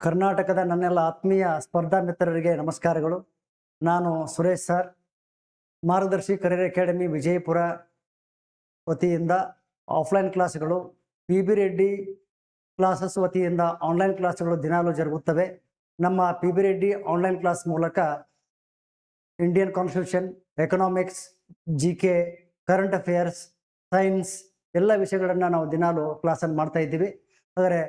ಕರ್ನಾಟಕದ ನನ್ನೆಲ್ಲ ಆತ್ಮೀಯ ಸ್ಪರ್ಧಾ ಮಿತ್ರರಿಗೆ ನಮಸ್ಕಾರಗಳು. ನಾನು ಸುರೇಶ್ ಸರ್, ಮಾರ್ಗದರ್ಶಿ ಕರಿಯರ್ ಅಕಾಡೆಮಿ ವಿಜಯಪುರ ವತಿಯಿಂದ ಆಫ್ಲೈನ್ ಕ್ಲಾಸ್ಗಳು, ಪಿ.ಬಿ. ರೆಡ್ಡಿ ಕ್ಲಾಸಸ್ ವತಿಯಿಂದ ಆನ್ಲೈನ್ ಕ್ಲಾಸ್ಗಳು ದಿನಾಲೂ ಜರುಗುತ್ತವೆ. ನಮ್ಮ ಪಿ.ಬಿ. ರೆಡ್ಡಿ ಆನ್ಲೈನ್ ಕ್ಲಾಸ್ ಮೂಲಕ Indian constitution, economics, GK, current affairs, science ಎಲ್ಲ ವಿಷಯಗಳನ್ನು ನಾವು ದಿನಾಲೂ ಕ್ಲಾಸನ್ನು ಮಾಡ್ತಾ ಇದ್ದೀವಿ. ಆದರೆ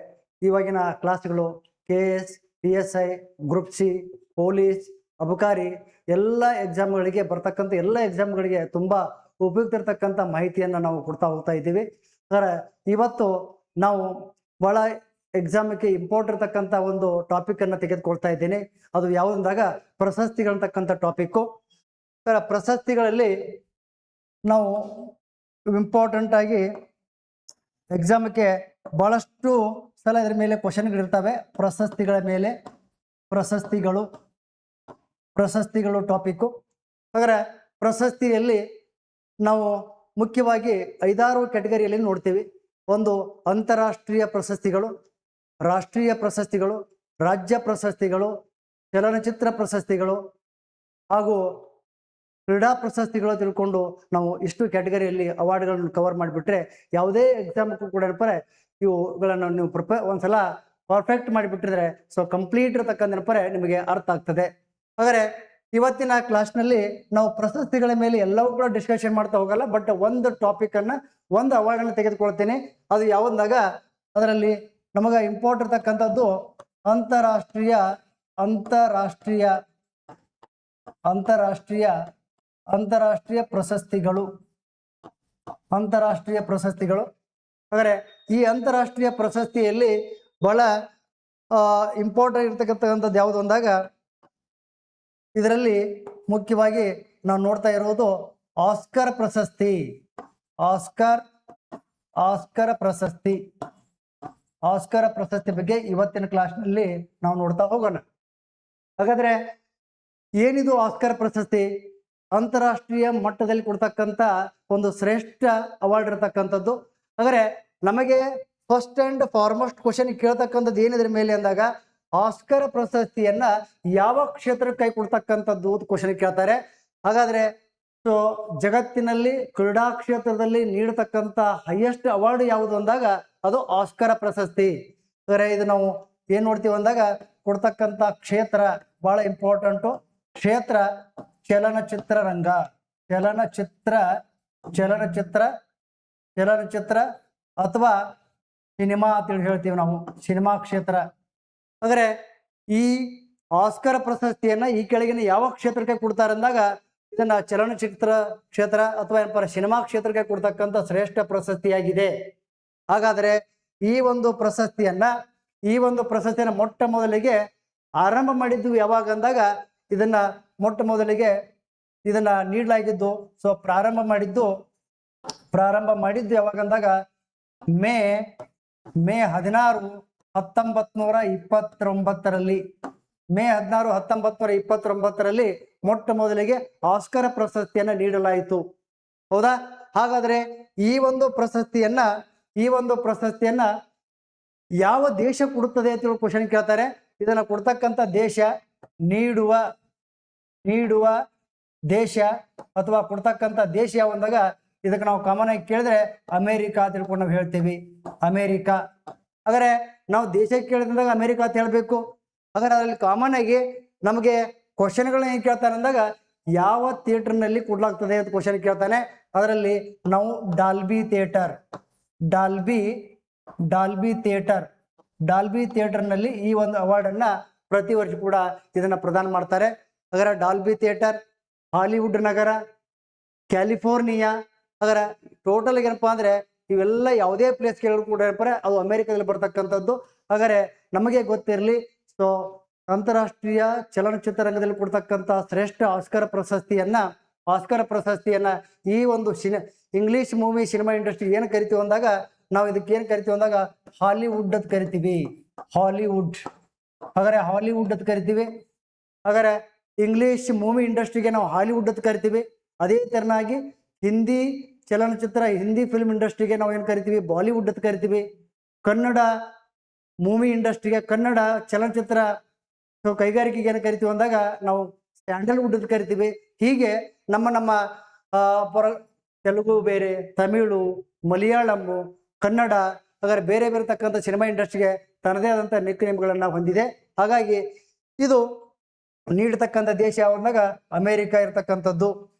ಇವಾಗಿನ ಕ್ಲಾಸ್ಗಳು KS, PSI, group C, police, ಅಬಕಾರಿ ಎಲ್ಲ ಎಕ್ಸಾಮ್ಗಳಿಗೆ ಬರ್ತಕ್ಕಂಥ ಎಲ್ಲ ಎಕ್ಸಾಮ್ಗಳಿಗೆ ತುಂಬ ಉಪಯುಕ್ತ ಇರತಕ್ಕಂಥ ಮಾಹಿತಿಯನ್ನು ನಾವು ಕೊಡ್ತಾ ಹೋಗ್ತಾ ಇದ್ದೀವಿ. ಆದರೆ ಇವತ್ತು ನಾವು ಭಾಳ ಎಕ್ಸಾಮಿಗೆ ಇಂಪಾರ್ಟೆಂಟ್ ಇರ್ತಕ್ಕಂಥ ಒಂದು ಟಾಪಿಕನ್ನು ತೆಗೆದುಕೊಳ್ತಾ ಇದ್ದೀನಿ. ಅದು ಯಾವುದಂದಾಗ ಪ್ರಶಸ್ತಿಗಳಂತಕ್ಕಂಥ ಟಾಪಿಕ್ಕು. ಪ್ರಶಸ್ತಿಗಳಲ್ಲಿ ನಾವು ಇಂಪಾರ್ಟೆಂಟಾಗಿ ಎಕ್ಸಾಮಕ್ಕೆ ಭಾಳಷ್ಟು ಸಲ ಇದರ ಮೇಲೆ ಕ್ವಶನ್ಗಳಿರ್ತವೆ. ಪ್ರಶಸ್ತಿಗಳ ಮೇಲೆ ಪ್ರಶಸ್ತಿಗಳು ಟಾಪಿಕ್ಕು. ಹಾಗಾದರೆ ಪ್ರಶಸ್ತಿಯಲ್ಲಿ ನಾವು ಮುಖ್ಯವಾಗಿ 5-6 ಕ್ಯಾಟಗರಿಯಲ್ಲಿ ನೋಡ್ತೀವಿ. ಒಂದು ಅಂತಾರಾಷ್ಟ್ರೀಯ ಪ್ರಶಸ್ತಿಗಳು, ರಾಷ್ಟ್ರೀಯ ಪ್ರಶಸ್ತಿಗಳು, ರಾಜ್ಯ ಪ್ರಶಸ್ತಿಗಳು, ಚಲನಚಿತ್ರ ಪ್ರಶಸ್ತಿಗಳು ಹಾಗೂ ಕ್ರೀಡಾ ಪ್ರಶಸ್ತಿಗಳು ತಿಳ್ಕೊಂಡು ನಾವು ಇಷ್ಟು ಕ್ಯಾಟಗರಿಯಲ್ಲಿ ಅವಾರ್ಡ್ಗಳನ್ನು ಕವರ್ ಮಾಡಿಬಿಟ್ರೆ ಯಾವುದೇ ಎಕ್ಸಾಮ್ಗೂ ಕೂಡ ಇವುಗಳನ್ನು ನೀವು ಒಂದ್ಸಲ ಪರ್ಫೆಕ್ಟ್ ಮಾಡಿಬಿಟ್ಟಿದ್ರೆ ಕಂಪ್ಲೀಟ್ ಇರತಕ್ಕಂಥ ನಿಮಗೆ ಅರ್ಥ ಆಗ್ತದೆ. ಹಾಗಾದರೆ ಇವತ್ತಿನ ಕ್ಲಾಸ್ನಲ್ಲಿ ನಾವು ಪ್ರಶಸ್ತಿಗಳ ಮೇಲೆ ಎಲ್ಲವೂ ಕೂಡ ಡಿಸ್ಕಷನ್ ಮಾಡ್ತಾ ಹೋಗಲ್ಲ, ಬಟ್ ಒಂದು ಟಾಪಿಕನ್ನು, ಒಂದು ಅವಾರ್ಡನ್ನು ತೆಗೆದುಕೊಳ್ತೀನಿ. ಅದು ಯಾವುದಾಗ ಅದರಲ್ಲಿ ನಮಗೆ ಇಂಪಾರ್ಟೆಂಟ್ ಇರ್ತಕ್ಕಂಥದ್ದು ಅಂತಾರಾಷ್ಟ್ರೀಯ ಪ್ರಶಸ್ತಿಗಳು. ಹಾಗಾದರೆ ಈ ಅಂತಾರಾಷ್ಟ್ರೀಯ ಪ್ರಶಸ್ತಿಯಲ್ಲಿ ಬಹಳ ಇಂಪಾರ್ಟೆಂಟ್ ಇರ್ತಕ್ಕಂಥದ್ದು ಯಾವುದು ಅಂದಾಗ ಇದರಲ್ಲಿ ಮುಖ್ಯವಾಗಿ ನಾವು ನೋಡ್ತಾ ಇರೋದು ಆಸ್ಕರ್ ಪ್ರಶಸ್ತಿ. ಆಸ್ಕರ್ ಪ್ರಶಸ್ತಿ ಬಗ್ಗೆ ಇವತ್ತಿನ ಕ್ಲಾಸ್ನಲ್ಲಿ ನಾವು ನೋಡ್ತಾ ಹೋಗೋಣ. ಹಾಗಾದ್ರೆ ಏನಿದು ಆಸ್ಕರ್ ಪ್ರಶಸ್ತಿ? ಅಂತಾರಾಷ್ಟ್ರೀಯ ಮಟ್ಟದಲ್ಲಿ ಕೊಡ್ತಕ್ಕಂಥ ಒಂದು ಶ್ರೇಷ್ಠ ಅವಾರ್ಡ್ ಇರತಕ್ಕಂಥದ್ದು. ಹಾಗಾದ್ರೆ ನಮಗೆ ಫಸ್ಟ್ ಅಂಡ್ ಫಾರ್ಮೋಸ್ಟ್ ಕ್ವಶನ್ ಕೇಳ್ತಕ್ಕಂಥದ್ದು ಏನಿದ್ರ ಮೇಲೆ ಅಂದಾಗ ಆಸ್ಕರ್ ಪ್ರಶಸ್ತಿಯನ್ನ ಯಾವ ಕ್ಷೇತ್ರಕ್ಕೆ ಕೈ ಕೊಡ್ತಕ್ಕಂಥದ್ದು ಕ್ವಶನ್ ಕೇಳ್ತಾರೆ. ಹಾಗಾದ್ರೆ ಜಗತ್ತಿನಲ್ಲಿ ಕ್ರೀಡಾ ಕ್ಷೇತ್ರದಲ್ಲಿ ನೀಡತಕ್ಕಂಥ ಹೈಯೆಸ್ಟ್ ಅವಾರ್ಡ್ ಯಾವುದು ಅಂದಾಗ ಅದು ಆಸ್ಕರ್ ಪ್ರಶಸ್ತಿ. ಅಂದರೆ ಇದು ನಾವು ಏನ್ ನೋಡ್ತೀವಿ ಅಂದಾಗ ಕೊಡ್ತಕ್ಕಂಥ ಕ್ಷೇತ್ರ ಬಹಳ ಇಂಪಾರ್ಟೆಂಟು. ಕ್ಷೇತ್ರ ಚಲನಚಿತ್ರರಂಗ, ಚಲನಚಿತ್ರ ಅಥವಾ ಸಿನಿಮಾ ಅಂತೇಳಿ ಹೇಳ್ತೀವಿ ನಾವು, ಸಿನಿಮಾ ಕ್ಷೇತ್ರ. ಹಾಗಾದ್ರೆ ಈ ಆಸ್ಕರ್ ಪ್ರಶಸ್ತಿಯನ್ನ ಈ ಕೆಳಗಿನ ಯಾವ ಕ್ಷೇತ್ರಕ್ಕೆ ಕೊಡ್ತಾರೆ ಅಂದಾಗ ಇದನ್ನ ಚಲನಚಿತ್ರ ಕ್ಷೇತ್ರ ಅಥವಾ ಏನಪ್ಪ ಸಿನಿಮಾ ಕ್ಷೇತ್ರಕ್ಕೆ ಕೊಡ್ತಕ್ಕಂಥ ಶ್ರೇಷ್ಠ ಪ್ರಶಸ್ತಿಯಾಗಿದೆ. ಹಾಗಾದ್ರೆ ಈ ಒಂದು ಪ್ರಶಸ್ತಿಯನ್ನ ಮೊಟ್ಟ ಮೊದಲಿಗೆ ಆರಂಭ ಮಾಡಿದ್ದು ಯಾವಾಗ ಅಂದಾಗ ಮೊಟ್ಟ ಮೊದಲಿಗೆ ಇದನ್ನ ನೀಡಲಾಗಿದ್ದು ಪ್ರಾರಂಭ ಮಾಡಿದ್ದು ಯಾವಾಗ ಅಂದಾಗ ಮೇ 16, 1929ರಲ್ಲಿ ಮೇ 16, 1929ರಲ್ಲಿ ಮೊಟ್ಟ ಮೊದಲಿಗೆ ಆಸ್ಕರ್ ಪ್ರಶಸ್ತಿಯನ್ನ ನೀಡಲಾಯಿತು. ಹೌದಾ? ಹಾಗಾದ್ರೆ ಈ ಒಂದು ಪ್ರಶಸ್ತಿಯನ್ನ ಯಾವ ದೇಶ ಕೊಡುತ್ತದೆ ಅಂತ ಹೇಳಿ ಕ್ವಶನ್ ಕೇಳ್ತಾರೆ. ಇದನ್ನ ಕೊಡ್ತಕ್ಕಂಥ ದೇಶ, ನೀಡುವ ದೇಶ ಅಥವಾ ಕೊಡ್ತಕ್ಕಂಥ ದೇಶ ಯಾವಂದಾಗ ಇದಕ್ಕೆ ನಾವು ಕಾಮನ್ ಆಗಿ ಕೇಳಿದ್ರೆ ಅಮೇರಿಕಾ ತಿಳ್ಕೊಂಡು ನಾವು ಹೇಳ್ತೀವಿ, ಅಮೇರಿಕಾ. ಹಾಗಾದ್ರೆ ನಾವು ದೇಶಕ್ಕೆ ಕೇಳಿದಾಗ ಅಮೇರಿಕಾ ಅಂತ ಹೇಳ್ಬೇಕು. ಹಾಗಾದ್ರೆ ಅದರಲ್ಲಿ ಕಾಮನ್ ಆಗಿ ನಮಗೆ ಕ್ವಶನ್ಗಳನ್ನ ಏನ್ ಕೇಳ್ತಾನೆ ಅಂದಾಗ ಯಾವ ಥಿಯೇಟರ್ನಲ್ಲಿ ಕೊಡ್ಲಾಗ್ತದೆ ಅಂತ ಕ್ವಶನ್ ಕೇಳ್ತಾನೆ. ಅದರಲ್ಲಿ ನಾವು ಡಾಲ್ಬಿ ಥಿಯೇಟರ್ನಲ್ಲಿ ಈ ಒಂದು ಅವಾರ್ಡನ್ನ ಪ್ರತಿ ವರ್ಷ ಕೂಡ ಇದನ್ನ ಪ್ರದಾನ ಮಾಡ್ತಾರೆ. ಹಾಗಾದ್ರೆ ಡಾಲ್ಬಿ ಥಿಯೇಟರ್, ಹಾಲಿವುಡ್ ನಗರ, ಕ್ಯಾಲಿಫೋರ್ನಿಯಾ. ಹಾಗಾದ್ರೆ ಟೋಟಲ್ ಏನಪ್ಪಾ ಅಂದ್ರೆ ಇವೆಲ್ಲ ಯಾವುದೇ ಪ್ಲೇಸ್ ಕೇಳಿದ್ರು ಕೂಡ ಏನಪ್ಪ ಅದು ಅಮೆರಿಕದಲ್ಲಿ ಬರ್ತಕ್ಕಂಥದ್ದು. ಹಾಗಾದ್ರೆ ನಮಗೆ ಗೊತ್ತಿರಲಿ, ಅಂತಾರಾಷ್ಟ್ರೀಯ ಚಲನಚಿತ್ರ ರಂಗದಲ್ಲಿ ಕೊಡ್ತಕ್ಕಂಥ ಶ್ರೇಷ್ಠ ಆಸ್ಕರ್ ಪ್ರಶಸ್ತಿಯನ್ನ ಈ ಒಂದು ಇಂಗ್ಲಿಷ್ ಮೂವಿ ಸಿನಿಮಾ ಇಂಡಸ್ಟ್ರಿ ಏನು ಕರಿತೀವಿ ಅಂದಾಗ ನಾವು ಇದಕ್ಕೆ ಏನು ಕರಿತೀವಿ ಅಂದಾಗ ಹಾಲಿವುಡ್ ಅಂತ ಕರಿತೀವಿ, ಹಾಗಾದ್ರೆ ಹಾಲಿವುಡ್ ಅಂತ ಕರಿತೀವಿ. ಹಾಗಾದ್ರೆ ಇಂಗ್ಲಿಷ್ ಮೂವಿ ಇಂಡಸ್ಟ್ರಿಗೆ ನಾವು ಹಾಲಿವುಡ್ ಅಂತ ಕರಿತೀವಿ. ಅದೇ ತೆರನಾಗಿ ಹಿಂದಿ ಫಿಲ್ಮ್ ಇಂಡಸ್ಟ್ರಿಗೆ ನಾವು ಏನು ಕರಿತೀವಿ, ಬಾಲಿವುಡ್ ಅಂತ ಕರಿತೀವಿ. ಕನ್ನಡ ಮೂವಿ ಇಂಡಸ್ಟ್ರಿಗೆ, ಕನ್ನಡ ಚಲನಚಿತ್ರ ಕೈಗಾರಿಕೆಗೆ ಏನು ಕರಿತೀವಿ ಅಂದಾಗ ನಾವು ಸ್ಯಾಂಡಲ್ವುಡ್ ಅಂತ ಕರಿತೀವಿ. ಹೀಗೆ ನಮ್ಮ ನಮ್ಮ ತೆಲುಗು ಬೇರೆ, ತಮಿಳು, ಮಲಯಾಳಮ್ಮು, ಕನ್ನಡ, ಹಾಗಾದ್ರೆ ಬೇರೆ ಬೇರೆ ತಕ್ಕಂಥ ಸಿನಿಮಾ ಇಂಡಸ್ಟ್ರಿಗೆ ತನ್ನದೇ ಆದಂಥ ನಿಕ್ ನೇಮ್ಗಳನ್ನು ಹೊಂದಿದೆ. ಹಾಗಾಗಿ ಇದು ನೀಡತಕ್ಕಂಥ ದೇಶ ಯಾವಂದಾಗ ಅಮೇರಿಕ ಇರತಕ್ಕಂಥದ್ದು.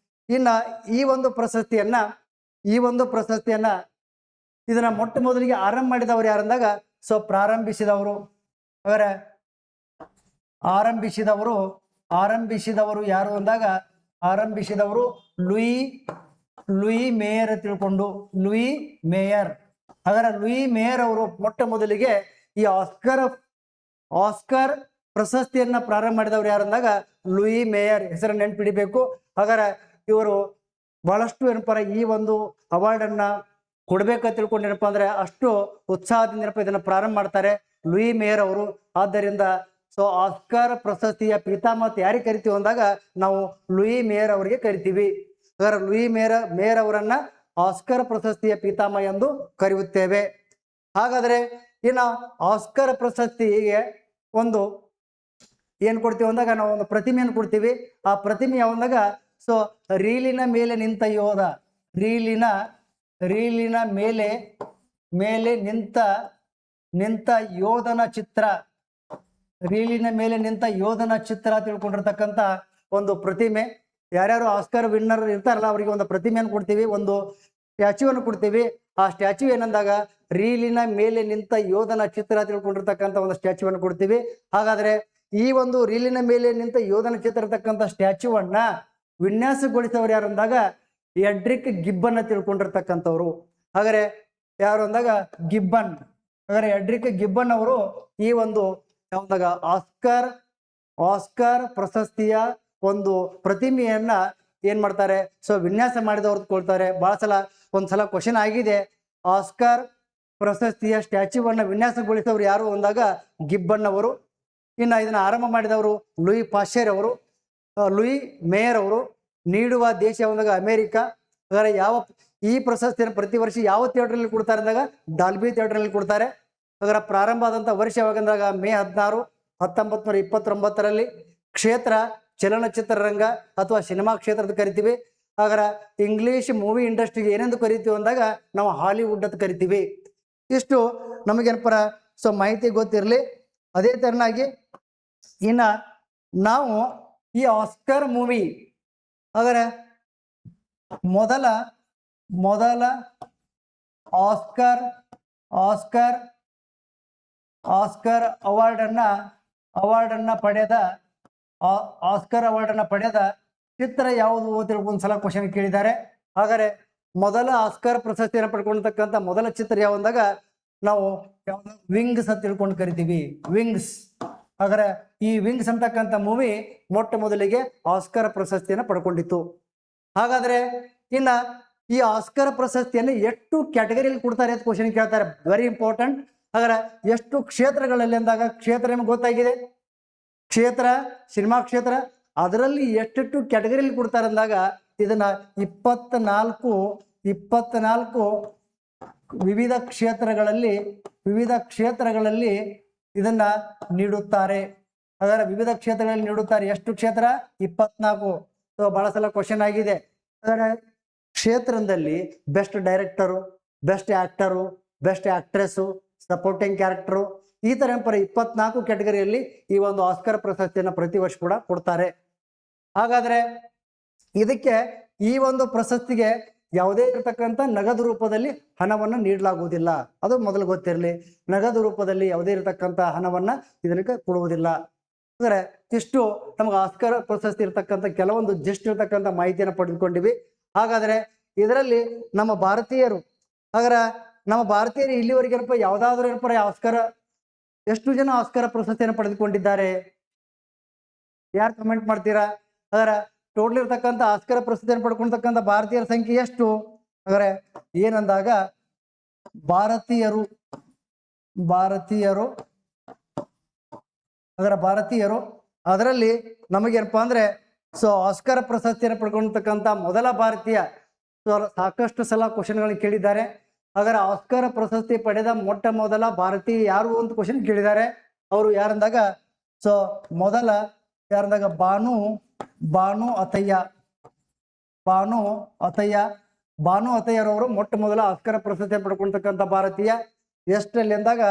ಇನ್ನು ಈ ಒಂದು ಪ್ರಶಸ್ತಿಯನ್ನ ಇದನ್ನ ಮೊಟ್ಟ ಮೊದಲಿಗೆ ಆರಂಭ ಮಾಡಿದವರು ಯಾರಂದಾಗ ಪ್ರಾರಂಭಿಸಿದವರು ಅವರ ಆರಂಭಿಸಿದವರು ಯಾರು ಅಂದಾಗ ಆರಂಭಿಸಿದವರು ಲೂಯಿ ಮೇಯರ್ ತಿಳ್ಕೊಂಡು ಲೂಯಿ ಮೇಯರ್. ಹಾಗಾದ್ರೆ ಲೂಯಿ ಮೇಯರ್ ಅವರು ಮೊಟ್ಟ ಮೊದಲಿಗೆ ಈ ಆಸ್ಕರ್ ಪ್ರಶಸ್ತಿಯನ್ನ ಪ್ರಾರಂಭ ಮಾಡಿದವರು ಯಾರಂದಾಗ ಲೂಯಿ ಮೇಯರ್ ಹೆಸರನ್ನು ನೆನ್ಪಿಡಿಬೇಕು. ಹಾಗಾದ್ರೆ ಇವರು ಬಹಳಷ್ಟು ಏನಪ್ಪ ಈ ಒಂದು ಅವಾರ್ಡ್ ಅನ್ನ ಕೊಡ್ಬೇಕಂತ ತಿಳ್ಕೊಂಡು ಏನಪ್ಪಾ ಅಂದ್ರೆ ಅಷ್ಟು ಉತ್ಸಾಹದಿಂದ ಏನಪ್ಪ ಇದನ್ನ ಪ್ರಾರಂಭ ಮಾಡ್ತಾರೆ ಲೂಯಿ ಮೇಯರ್ ಅವರು. ಆದ್ದರಿಂದ ಆಸ್ಕರ್ ಪ್ರಶಸ್ತಿಯ ಪಿತಾಮಹ ಯಾರಿಗೆ ಕರಿತೀವಿ ಅಂದಾಗ ನಾವು ಲೂಯಿ ಮೇಯರ್ ಅವರಿಗೆ ಕರಿತೀವಿ. ಹಾಗಾದ್ರೆ ಲೂಯಿ ಮೇಯರ್ ಅವರನ್ನ ಆಸ್ಕರ್ ಪ್ರಶಸ್ತಿಯ ಪಿತಾಮಹ ಎಂದು ಕರೆಯುತ್ತೇವೆ. ಹಾಗಾದ್ರೆ ಇನ್ನು ಆಸ್ಕರ್ ಪ್ರಶಸ್ತಿಗೆ ಒಂದು ಏನ್ ಕೊಡ್ತೀವಿ ಅಂದಾಗ ನಾವು ಒಂದು ಪ್ರತಿಮೆಯನ್ನು ಕೊಡ್ತೀವಿ. ಆ ಪ್ರತಿಮೆ ಯಾವಂದಾಗ ರೀಲಿನ ಮೇಲೆ ನಿಂತ ಯೋಧ, ರೀಲಿನ ಮೇಲೆ ನಿಂತ ಯೋಧನ ಚಿತ್ರ, ರೀಲಿನ ಮೇಲೆ ನಿಂತ ಯೋಧನ ಚಿತ್ರ ತಿಳ್ಕೊಂಡಿರ್ತಕ್ಕಂಥ ಒಂದು ಪ್ರತಿಮೆ. ಯಾರ್ಯಾರು ಆಸ್ಕರ್ ವಿನ್ನರ್ ಇರ್ತಾರಲ್ಲ ಅವರಿಗೆ ಒಂದು ಪ್ರತಿಮೆಯನ್ನು ಕೊಡ್ತೀವಿ, ಒಂದು ಸ್ಟ್ಯಾಚ್ಯೂವನ್ನು ಕೊಡ್ತೀವಿ. ಆ ಸ್ಟ್ಯಾಚ್ಯೂ ಏನಂದಾಗ ರೀಲಿನ ಮೇಲೆ ನಿಂತ ಯೋಧನ ಚಿತ್ರ ತಿಳ್ಕೊಂಡಿರ್ತಕ್ಕಂಥ ಒಂದು ಸ್ಟ್ಯಾಚ್ಯೂವನ್ನು ಕೊಡ್ತೀವಿ. ಹಾಗಾದ್ರೆ ಈ ಒಂದು ರೀಲಿನ ಮೇಲೆ ನಿಂತ ಯೋಧನ ಚಿತ್ರ ಇರ್ತಕ್ಕಂಥ ಸ್ಟ್ಯಾಚ್ಯೂವನ್ನ ವಿನ್ಯಾಸಗೊಳಿಸೋರು ಯಾರು ಅಂದಾಗ ಎಡ್ರಿಕ್ ಗಿಬ್ಬನ್ ತಿಳ್ಕೊಂಡಿರ್ತಕ್ಕಂಥವ್ರು. ಹಾಗಾದ್ರೆ ಯಾರು ಅಂದಾಗ ಗಿಬ್ಬನ್. ಹಾಗಾದ್ರೆ ಎಡ್ರಿಕ್ ಗಿಬ್ಬನ್ ಅವರು ಈ ಒಂದು ಯಾವಂದಾಗ ಆಸ್ಕರ್ ಪ್ರಶಸ್ತಿಯ ಒಂದು ಪ್ರತಿಮೆಯನ್ನ ಏನ್ ಮಾಡ್ತಾರೆ ವಿನ್ಯಾಸ ಮಾಡಿದವ್ರು ಕೊಳ್ತಾರೆ. ಬಹಳ ಸಲ ಒಂದ್ಸಲ ಕ್ವಶನ್ ಆಗಿದೆ, ಆಸ್ಕರ್ ಪ್ರಶಸ್ತಿಯ ಸ್ಟ್ಯಾಚ್ಯೂವನ್ನ ವಿನ್ಯಾಸಗೊಳಿಸೋರು ಯಾರು ಅಂದಾಗ ಗಿಬ್ಬನ್ ಅವರು. ಇನ್ನು ಇದನ್ನ ಆರಂಭ ಮಾಡಿದವರು ಲೂಯಿ ಪಾಶ್ಚರ್ ಅವರು. ಲೂಯಿ ಮೇಯರ್ ಅವರು ನೀಡುವ ದೇಶ ಅಂದಾಗ ಅಮೇರಿಕ. ಹಾಗಾದ್ರೆ ಈ ಪ್ರಶಸ್ತಿಯನ್ನು ಪ್ರತಿ ವರ್ಷ ಯಾವ ಥಿಯೇಟರ್ನಲ್ಲಿ ಕೊಡ್ತಾರೆ ಅಂದಾಗ ಡಾಲ್ಬಿ ಥಿಯೇಟರ್ನಲ್ಲಿ ಕೊಡ್ತಾರೆ. ಹಾಗಾದ್ರೆ ಪ್ರಾರಂಭ ಆದಂಥ ವರ್ಷ ಯಾವಾಗಂದಾಗ ಮೇ 16, 1929 ಕ್ಷೇತ್ರ ಚಲನಚಿತ್ರ ರಂಗ ಅಥವಾ ಸಿನಿಮಾ ಕ್ಷೇತ್ರದ ಕರಿತೀವಿ. ಹಾಗಾದ್ರೆ ಇಂಗ್ಲಿಷ್ ಮೂವಿ ಇಂಡಸ್ಟ್ರಿಗೆ ಏನೆಂದು ಕರಿತೀವಿ ಅಂದಾಗ ನಾವು ಹಾಲಿವುಡ್ ಅಂತ ಕರಿತೀವಿ. ಇಷ್ಟು ನಮಗೇನಪ್ಪರ ಮಾಹಿತಿ ಗೊತ್ತಿರಲಿ. ಅದೇ ತರನಾಗಿ ಇನ್ನ ನಾವು ಈ ಆಸ್ಕರ್ ಮೂವಿ ಹಾಗಾದ್ರೆ ಮೊದಲ ಆಸ್ಕರ್ ಅವಾರ್ಡನ್ನ ಪಡೆದ ಚಿತ್ರ ಯಾವುದು ತಿಳ್ಕೊಂಡ್ಸಲ ಕ್ವಶನ್ ಕೇಳಿದ್ದಾರೆ. ಹಾಗಾದ್ರೆ ಮೊದಲ ಆಸ್ಕರ್ ಪ್ರಶಸ್ತಿಯನ್ನು ಪಡ್ಕೊಂಡಿರ್ತಕ್ಕಂಥ ಮೊದಲ ಚಿತ್ರ ಯಾವಂದಾಗ ನಾವು ವಿಂಗ್ಸ್ ಅಂತ ತಿಳ್ಕೊಂಡು ಕರಿತೀವಿ, ವಿಂಗ್ಸ್. ಹಾಗಾದ್ರೆ ಈ ವಿಂಗ್ಸ್ ಅಂತಕ್ಕಂಥ ಮೂವಿ ಮೊಟ್ಟ ಮೊದಲಿಗೆ ಆಸ್ಕರ್ ಪ್ರಶಸ್ತಿಯನ್ನು ಪಡ್ಕೊಂಡಿತ್ತು. ಹಾಗಾದ್ರೆ ಇನ್ನ ಈ ಆಸ್ಕರ್ ಪ್ರಶಸ್ತಿಯನ್ನು ಎಷ್ಟು ಕ್ಯಾಟಗರಿಯಲ್ಲಿ ಕೊಡ್ತಾರೆ ಅಂತ ಕ್ವಶನ್ ಕೇಳ್ತಾರೆ, ವೆರಿ ಇಂಪಾರ್ಟೆಂಟ್. ಹಾಗಾದ್ರೆ ಎಷ್ಟು ಕ್ಷೇತ್ರಗಳಲ್ಲಿ ಅಂದಾಗ ಕ್ಷೇತ್ರ ನಿಮ್ಗೆ ಗೊತ್ತಾಗಿದೆ, ಕ್ಷೇತ್ರ ಸಿನಿಮಾ ಕ್ಷೇತ್ರ, ಅದರಲ್ಲಿ ಎಷ್ಟು ಕ್ಯಾಟಗರಿಯಲ್ಲಿ ಕೊಡ್ತಾರೆ ಅಂದಾಗ ಇದನ್ನ 24 ವಿವಿಧ ಕ್ಷೇತ್ರಗಳಲ್ಲಿ ಇದನ್ನ ನೀಡುತ್ತಾರೆ. ಹಾಗಾದ್ರೆ ವಿವಿಧ ಕ್ಷೇತ್ರಗಳಲ್ಲಿ ನೀಡುತ್ತಾರೆ. ಎಷ್ಟು ಕ್ಷೇತ್ರ? 24. ಬಹಳ ಸಲ ಕ್ವಶನ್ ಆಗಿದೆ. ಹಾಗಾದ್ರೆ ಕ್ಷೇತ್ರದಲ್ಲಿ best director, best actor, best actress, supporting character, ಈ ತರ 24 ಕ್ಯಾಟಗರಿಯಲ್ಲಿ ಈ ಒಂದು ಆಸ್ಕರ್ ಪ್ರಶಸ್ತಿಯನ್ನು ಪ್ರತಿ ವರ್ಷ ಕೂಡ ಕೊಡ್ತಾರೆ. ಹಾಗಾದ್ರೆ ಇದಕ್ಕೆ ಈ ಒಂದು ಪ್ರಶಸ್ತಿಗೆ ಯಾವುದೇ ಇರತಕ್ಕಂಥ ನಗದು ರೂಪದಲ್ಲಿ ಹಣವನ್ನು ನೀಡಲಾಗುವುದಿಲ್ಲ. ಅದು ಮೊದಲು ಗೊತ್ತಿರಲಿ. ನಗದು ರೂಪದಲ್ಲಿ ಯಾವುದೇ ಇರತಕ್ಕಂಥ ಹಣವನ್ನ ಇದಕ್ಕೆ ಕೊಡುವುದಿಲ್ಲ. ಅಂದ್ರೆ ಇಷ್ಟು ನಮಗೆ ಆಸ್ಕರ್ ಪ್ರಶಸ್ತಿ ಇರತಕ್ಕಂಥ ಕೆಲವೊಂದು ಜಸ್ಟ್ ಇರತಕ್ಕಂಥ ಮಾಹಿತಿಯನ್ನು ಪಡೆದುಕೊಂಡಿವಿ. ಹಾಗಾದ್ರೆ ಇದರಲ್ಲಿ ನಮ್ಮ ಭಾರತೀಯರು ಇಲ್ಲಿವರೆಗೆ ಯಾವುದಾದ್ರೂ ಆಸ್ಕರ್ ಎಷ್ಟು ಜನ ಆಸ್ಕರ್ ಪ್ರಶಸ್ತಿಯನ್ನು ಪಡೆದುಕೊಂಡಿದ್ದಾರೆ? ಯಾರು ಕಮೆಂಟ್ ಮಾಡ್ತೀರಾ? ಅದರ ಟೋಟಲ್ ಇರ್ತಕ್ಕಂಥ ಆಸ್ಕರ್ ಪ್ರಶಸ್ತಿಯನ್ನು ಪಡ್ಕೊಳ್ತಕ್ಕಂಥ ಭಾರತೀಯರ ಸಂಖ್ಯೆ ಎಷ್ಟು? ಹಾಗಾದ್ರೆ ಏನಂದಾಗ ಭಾರತೀಯರು ಅದರಲ್ಲಿ ನಮಗೇನಪ್ಪಾ ಅಂದ್ರೆ ಆಸ್ಕರ್ ಪ್ರಶಸ್ತಿಯನ್ನು ಪಡ್ಕೊಳ್ತಕ್ಕಂಥ ಮೊದಲ ಭಾರತೀಯ. ಸಾಕಷ್ಟು ಸಲ ಕ್ವಶನ್ಗಳನ್ನ ಕೇಳಿದ್ದಾರೆ. ಹಾಗಾದ್ರೆ ಆಸ್ಕರ್ ಪ್ರಶಸ್ತಿ ಪಡೆದ ಮೊಟ್ಟ ಮೊದಲ ಭಾರತೀಯ ಯಾರು ಅಂತ ಕ್ವಶನ್ ಕೇಳಿದ್ದಾರೆ. ಅವರು ಯಾರಂದಾಗ ಸೊ ಮೊದಲ ಯಾರಂದಾಗ ಭಾನು ಅತಯ್ಯ ಭಾನು ಅತಯ್ಯರವರು ಮೊಟ್ಟ ಮೊದಲ ಆಸ್ಕರ್ ಪ್ರಶಸ್ತಿ ಪಡ್ಕೊಳ್ತಕ್ಕಂಥ ಭಾರತೀಯ. ಎಷ್ಟರಲ್ಲಿ ಅಂದಾಗ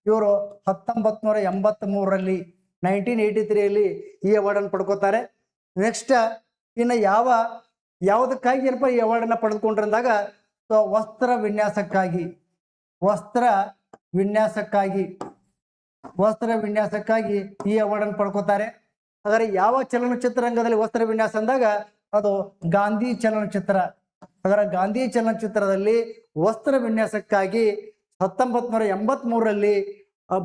ಇವರು 1983ರಲ್ಲಿ 1983 ಈ ಅವಾರ್ಡನ್ನು ಪಡ್ಕೋತಾರೆ. ನೆಕ್ಸ್ಟ್ ಇನ್ನು ಯಾವುದಕ್ಕಾಗಿ ಏನಪ್ಪ ಈ ಅವಾರ್ಡನ್ನು ಪಡೆದುಕೊಂಡ್ರಂದಾಗ ಸೊ ವಸ್ತ್ರ ವಿನ್ಯಾಸಕ್ಕಾಗಿ ಈ ಅವಾರ್ಡನ್ನು ಪಡ್ಕೋತಾರೆ. ಹಾಗಾದ್ರೆ ಯಾವ ಚಲನಚಿತ್ರರಂಗದಲ್ಲಿ ವಸ್ತ್ರ ವಿನ್ಯಾಸ ಅಂದಾಗ ಅದು ಗಾಂಧಿ ಚಲನಚಿತ್ರ. ಹಾಗಾದ್ರೆ ಗಾಂಧಿ ಚಲನಚಿತ್ರದಲ್ಲಿ ವಸ್ತ್ರ ವಿನ್ಯಾಸಕ್ಕಾಗಿ 1983ರಲ್ಲಿ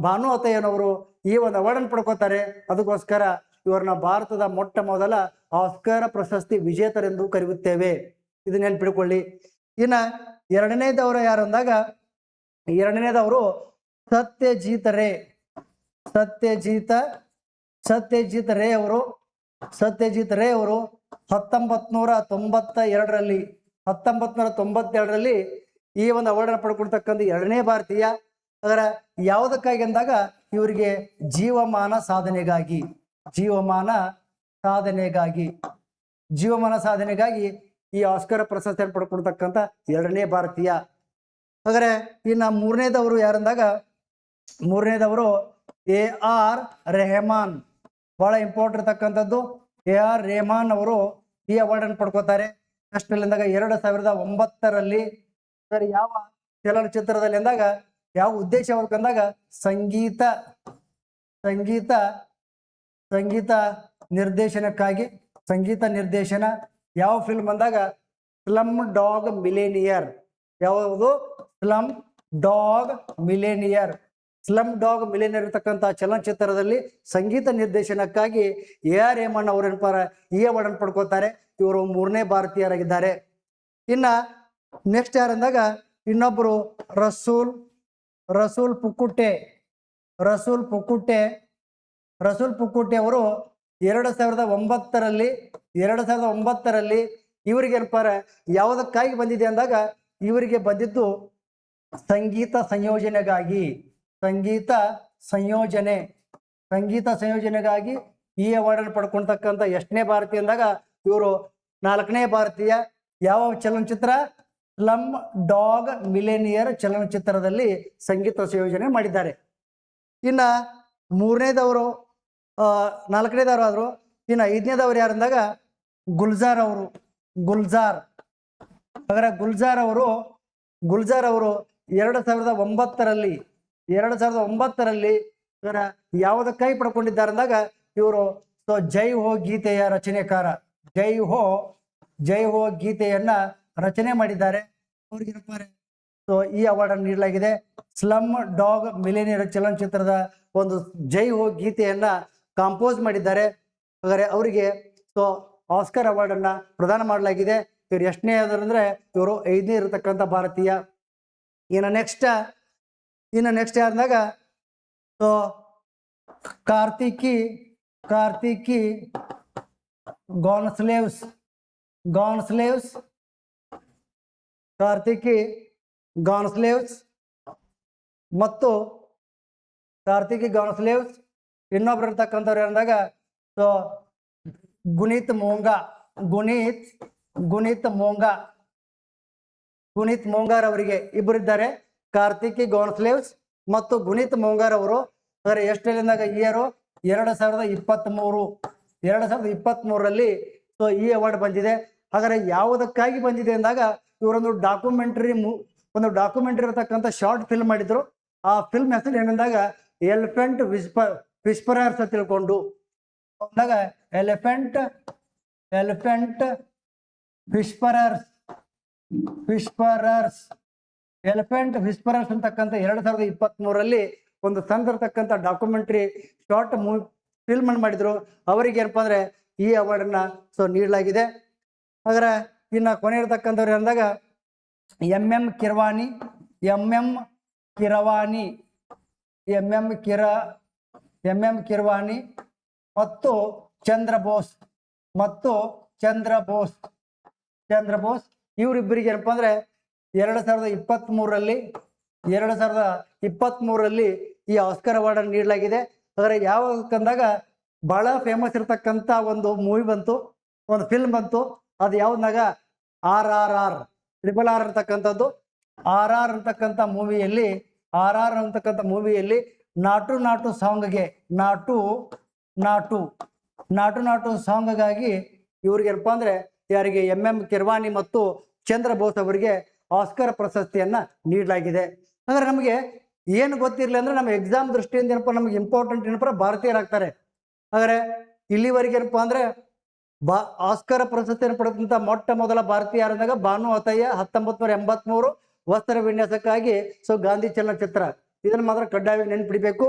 ಭಾನು ಅತಯ್ಯನವರು ಈ ಒಂದು ಅವಾರ್ಡನ್ನು ಪಡ್ಕೋತಾರೆ. ಅದಕ್ಕೋಸ್ಕರ ಇವರನ್ನ ಭಾರತದ ಮೊಟ್ಟ ಮೊದಲ ಆಸ್ಕರ್ ಪ್ರಶಸ್ತಿ ವಿಜೇತರೆಂದು ಕರೆಯುತ್ತೇವೆ. ಇದು ನೆನ್ಪಿಡ್ಕೊಳ್ಳಿ. ಇನ್ನ ಎರಡನೇದವರು ಯಾರು ಅಂದಾಗ ಎರಡನೇದವರು ಸತ್ಯಜೀತ್ ರೇ ಅವರು 1992ರಲ್ಲಿ ಈ ಒಂದು ಅವಾರ್ಡನ್ನು ಪಡ್ಕೊಳ್ತಕ್ಕಂಥ ಎರಡನೇ ಭಾರತೀಯ. ಅದರ ಯಾವುದಕ್ಕಾಗಿ ಅಂದಾಗ ಇವರಿಗೆ ಜೀವಮಾನ ಸಾಧನೆಗಾಗಿ ಈ ಆಸ್ಕರ್ ಪ್ರಶಸ್ತಿಯನ್ನು ಪಡ್ಕೊಳ್ತಕ್ಕಂಥ ಎರಡನೇ ಭಾರತೀಯ. ಹಾಗಾದ್ರೆ ಇನ್ನು ಮೂರನೇದವರು ಯಾರಂದಾಗ ಮೂರನೇದವರು AR ರೆಹಮಾನ್. ಬಹಳ ಇಂಪಾರ್ಟೆಂಟ್ ಇರ್ತಕ್ಕಂಥದ್ದು. AR ರೆಹಮಾನ್ ಅವರು ಈ ಅವಾರ್ಡನ್ನು ಪಡ್ಕೋತಾರೆ. ಅಷ್ಟಲ್ಲಿಂದಾಗ 2009ರಲ್ಲಿ ಸರಿ ಯಾವ ಚಲನಚಿತ್ರದಲ್ಲಿ ಅಂದಾಗ ಯಾವ ಉದ್ದೇಶ ಅವ್ರಿಗೆ ಅಂದಾಗ ಸಂಗೀತ ನಿರ್ದೇಶನ ಯಾವ ಫಿಲ್ಮ್ ಅಂದಾಗ ಸ್ಲಮ್ ಡಾಗ್ ಮಿಲೇನಿಯರ್. ಯಾವುದು ಸ್ಲಮ್ ಡಾಗ್ ಮಿಲೇನಿಯರ್ ಇರ್ತಕ್ಕಂಥ ಚಲನಚಿತ್ರದಲ್ಲಿ ಸಂಗೀತ ನಿರ್ದೇಶನಕ್ಕಾಗಿ AR ರೆಹಮಾನ್ ಅವರ ಈ ಅವಾರ್ಡನ್ನು ಪಡ್ಕೋತಾರೆ. ಇವರು ಮೂರನೇ ಭಾರತೀಯರಾಗಿದ್ದಾರೆ. ಇನ್ನ ನೆಕ್ಸ್ಟ್ ಯಾರಂದಾಗ ಇನ್ನೊಬ್ಬರು ರಸೂಲ್ ಪುಕ್ಕುಟ್ಟೆ ಅವರು 2009ರಲ್ಲಿ ಇವರಿಗೆ ಏನಪ್ಪಾರ ಯಾವುದಕ್ಕಾಗಿ ಬಂದಿದೆ ಅಂದಾಗ ಇವರಿಗೆ ಬಂದಿದ್ದು ಸಂಗೀತ ಸಂಯೋಜನೆಗಾಗಿ ಈ ಅವಾರ್ಡನ್ನು ಪಡ್ಕೊಳ್ತಕ್ಕಂಥ ಎಷ್ಟನೇ ಭಾರತೀಯ ಅಂದಾಗ ಇವರು 4ನೇ ಭಾರತೀಯ. ಯಾವ ಚಲನಚಿತ್ರ ಸ್ಲಮ್ ಡಾಗ್ ಮಿಲೇನಿಯರ್ ಚಲನಚಿತ್ರದಲ್ಲಿ ಸಂಗೀತ ಸಂಯೋಜನೆ ಮಾಡಿದ್ದಾರೆ. ಇನ್ನ ಮೂರನೇದವರು 4ನೇದವರು ಆದ್ರು. ಇನ್ನು 5ನೇದವರು ಯಾರಂದಾಗ ಗುಲ್ಜಾರ್. ಹಾಗಾದ್ರೆ ಗುಲ್ಜಾರ್ ಅವರು 2009ರಲ್ಲಿ ಯಾವುದಕ್ಕಾಗಿ ಪಡ್ಕೊಂಡಿದ್ದಾರೆ ಅಂದಾಗ ಇವರು ಜೈ ಹೋ ಗೀತೆಯ ರಚನೆಕಾರ. ಜೈ ಹೋ ಗೀತೆಯನ್ನ ರಚನೆ ಮಾಡಿದ್ದಾರೆ. ಅವ್ರಿಗೆ ಈ ಅವಾರ್ಡನ್ನು ನೀಡಲಾಗಿದೆ. ಸ್ಲಮ್ ಡಾಗ್ ಮಿಲೇನಿಯರ್ ಚಲನಚಿತ್ರದ ಒಂದು ಜೈ ಹೋ ಗೀತೆಯನ್ನ ಕಾಂಪೋಸ್ ಮಾಡಿದ್ದಾರೆ. ಹಾಗಾದ್ರೆ ಅವರಿಗೆ ಆಸ್ಕರ್ ಅವಾರ್ಡನ್ನು ಪ್ರದಾನ ಮಾಡಲಾಗಿದೆ. ಇವರು ಎಷ್ಟನೇ ಅಂದ್ರೆ ಇವರು 5ನೇ ಇರತಕ್ಕಂಥ ಭಾರತೀಯ. ಇನ್ನು ನೆಕ್ಸ್ಟ್ ಯಾರಂದಾಗ ಕಾರ್ತಿಕಿ ಗಾನ್ಸ್ಲೇವ್ಸ್ ಮತ್ತು ಇನ್ನೊಬ್ರು ಇರ್ತಕ್ಕಂಥವ್ರು ಯಾರಂದಾಗ ಗುನೀತ್ ಮೋಂಗಾರ್ ಅವರಿಗೆ ಇಬ್ಬರಿದ್ದಾರೆ. ಕಾರ್ತಿಕಿ ಗಾನ್ಸ್ಲೇವ್ಸ್ ಮತ್ತು ಗುನೀತ್ ಮೋಂಗಾರ್ ಅವರು ಎಷ್ಟಲ್ಲಿಂದಾಗ ಇಯರು 2023ರಲ್ಲಿ ಈ ಅವಾರ್ಡ್ ಬಂದಿದೆ. ಹಾಗಾದ್ರೆ ಯಾವುದಕ್ಕಾಗಿ ಬಂದಿದೆ ಅಂದಾಗ ಇವರೊಂದು ಡಾಕ್ಯುಮೆಂಟರಿ ಇರತಕ್ಕಂಥ ಶಾರ್ಟ್ ಫಿಲ್ಮ್ ಮಾಡಿದ್ರು. ಆ ಫಿಲ್ಮ್ ಹೆಸರು ಏನಂದಾಗ ಎಲಿಫೆಂಟ್ ವಿಸ್ಪರರ್ಸ್ ಅಂತ ತಿಳ್ಕೊಂಡು ಅಂದಾಗ ಎಲಿಫೆಂಟ್ ವಿಸ್ಪರರ್ಸ್ ಅಂತಕ್ಕಂಥ 2023ರಲ್ಲಿ ಒಂದು ಸಂದಿರ್ತಕ್ಕಂಥ ಡಾಕ್ಯುಮೆಂಟರಿ ಶಾರ್ಟ್ ಫಿಲ್ಮ್ ಅನ್ನು ಮಾಡಿದ್ರು. ಅವರಿಗೆ ಏನಪ್ಪಾ ಅಂದ್ರೆ ಈ ಅವಾರ್ಡನ್ನ ನೀಡಲಾಗಿದೆ. ಹಾಗಾದ್ರೆ ಇನ್ನು ಕೊನೆ ಇರತಕ್ಕಂಥವ್ರು ಅಂದಾಗ ಎಂ ಕಿರವಾನಿ ಮತ್ತು ಚಂದ್ರ ಬೋಸ್ ಇವರಿಬ್ಬರಿಗೆ ಏನಪ್ಪಾ ಅಂದ್ರೆ 2023ರಲ್ಲಿ 2023ರಲ್ಲಿ ಈ ಆಸ್ಕರ್ ಅವಾರ್ಡ್ ಅನ್ನು ನೀಡಲಾಗಿದೆ. ಆದರೆ ಯಾವಕ್ಕಂದಾಗ ಬಹಳ ಫೇಮಸ್ ಇರತಕ್ಕಂಥ ಒಂದು ಮೂವಿ ಬಂತು, ಒಂದು ಫಿಲ್ಮ್ ಬಂತು. ಅದು ಯಾವ್ದಾಗ RRR RRR ಅಂತಕ್ಕಂಥದ್ದು. RR ಅಂತಕ್ಕಂಥ ಮೂವಿಯಲ್ಲಿ ನಾಟು ನಾಟು ಸಾಂಗ್ಗೆ ನಾಟು ಸಾಂಗ್ಗಾಗಿ ಇವ್ರಿಗೆ ಏನಪ್ಪಾ ಅಂದ್ರೆ ಯಾರಿಗೆ MM ಕಿರ್ವಾನಿ ಮತ್ತು ಚಂದ್ರ ಬೋಸ್ ಅವರಿಗೆ ಆಸ್ಕರ್ ಪ್ರಶಸ್ತಿಯನ್ನ ನೀಡಲಾಗಿದೆ. ಅಂದ್ರೆ ನಮಗೆ ಏನು ಗೊತ್ತಿರಲಿ ಅಂದ್ರೆ ನಮ್ಮ ಎಕ್ಸಾಮ್ ದೃಷ್ಟಿಯಿಂದ ಏನಪ್ಪ ನಮ್ಗೆ ಇಂಪಾರ್ಟೆಂಟ್ ಏನಪ್ಪ ಭಾರತೀಯರಾಗ್ತಾರೆ. ಹಾಗಾದ್ರೆ ಇಲ್ಲಿವರೆಗೆ ಏನಪ್ಪಾ ಅಂದ್ರೆ ಆಸ್ಕರ್ ಪ್ರಶಸ್ತಿಯನ್ನು ಪಡೆದಂತ ಮೊಟ್ಟ ಮೊದಲ ಭಾರತೀಯ ಯಾರಂದಾಗ ಭಾನು ಅತಯ್ಯ 1983 ವಸ್ತ್ರ ವಿನ್ಯಾಸಕ್ಕಾಗಿ ಗಾಂಧಿ ಚಲನಚಿತ್ರ. ಇದನ್ನ ಮಾತ್ರ ಕಡ್ಡಾಯವಾಗಿ ನೆನ್ಪಿಡಬೇಕು.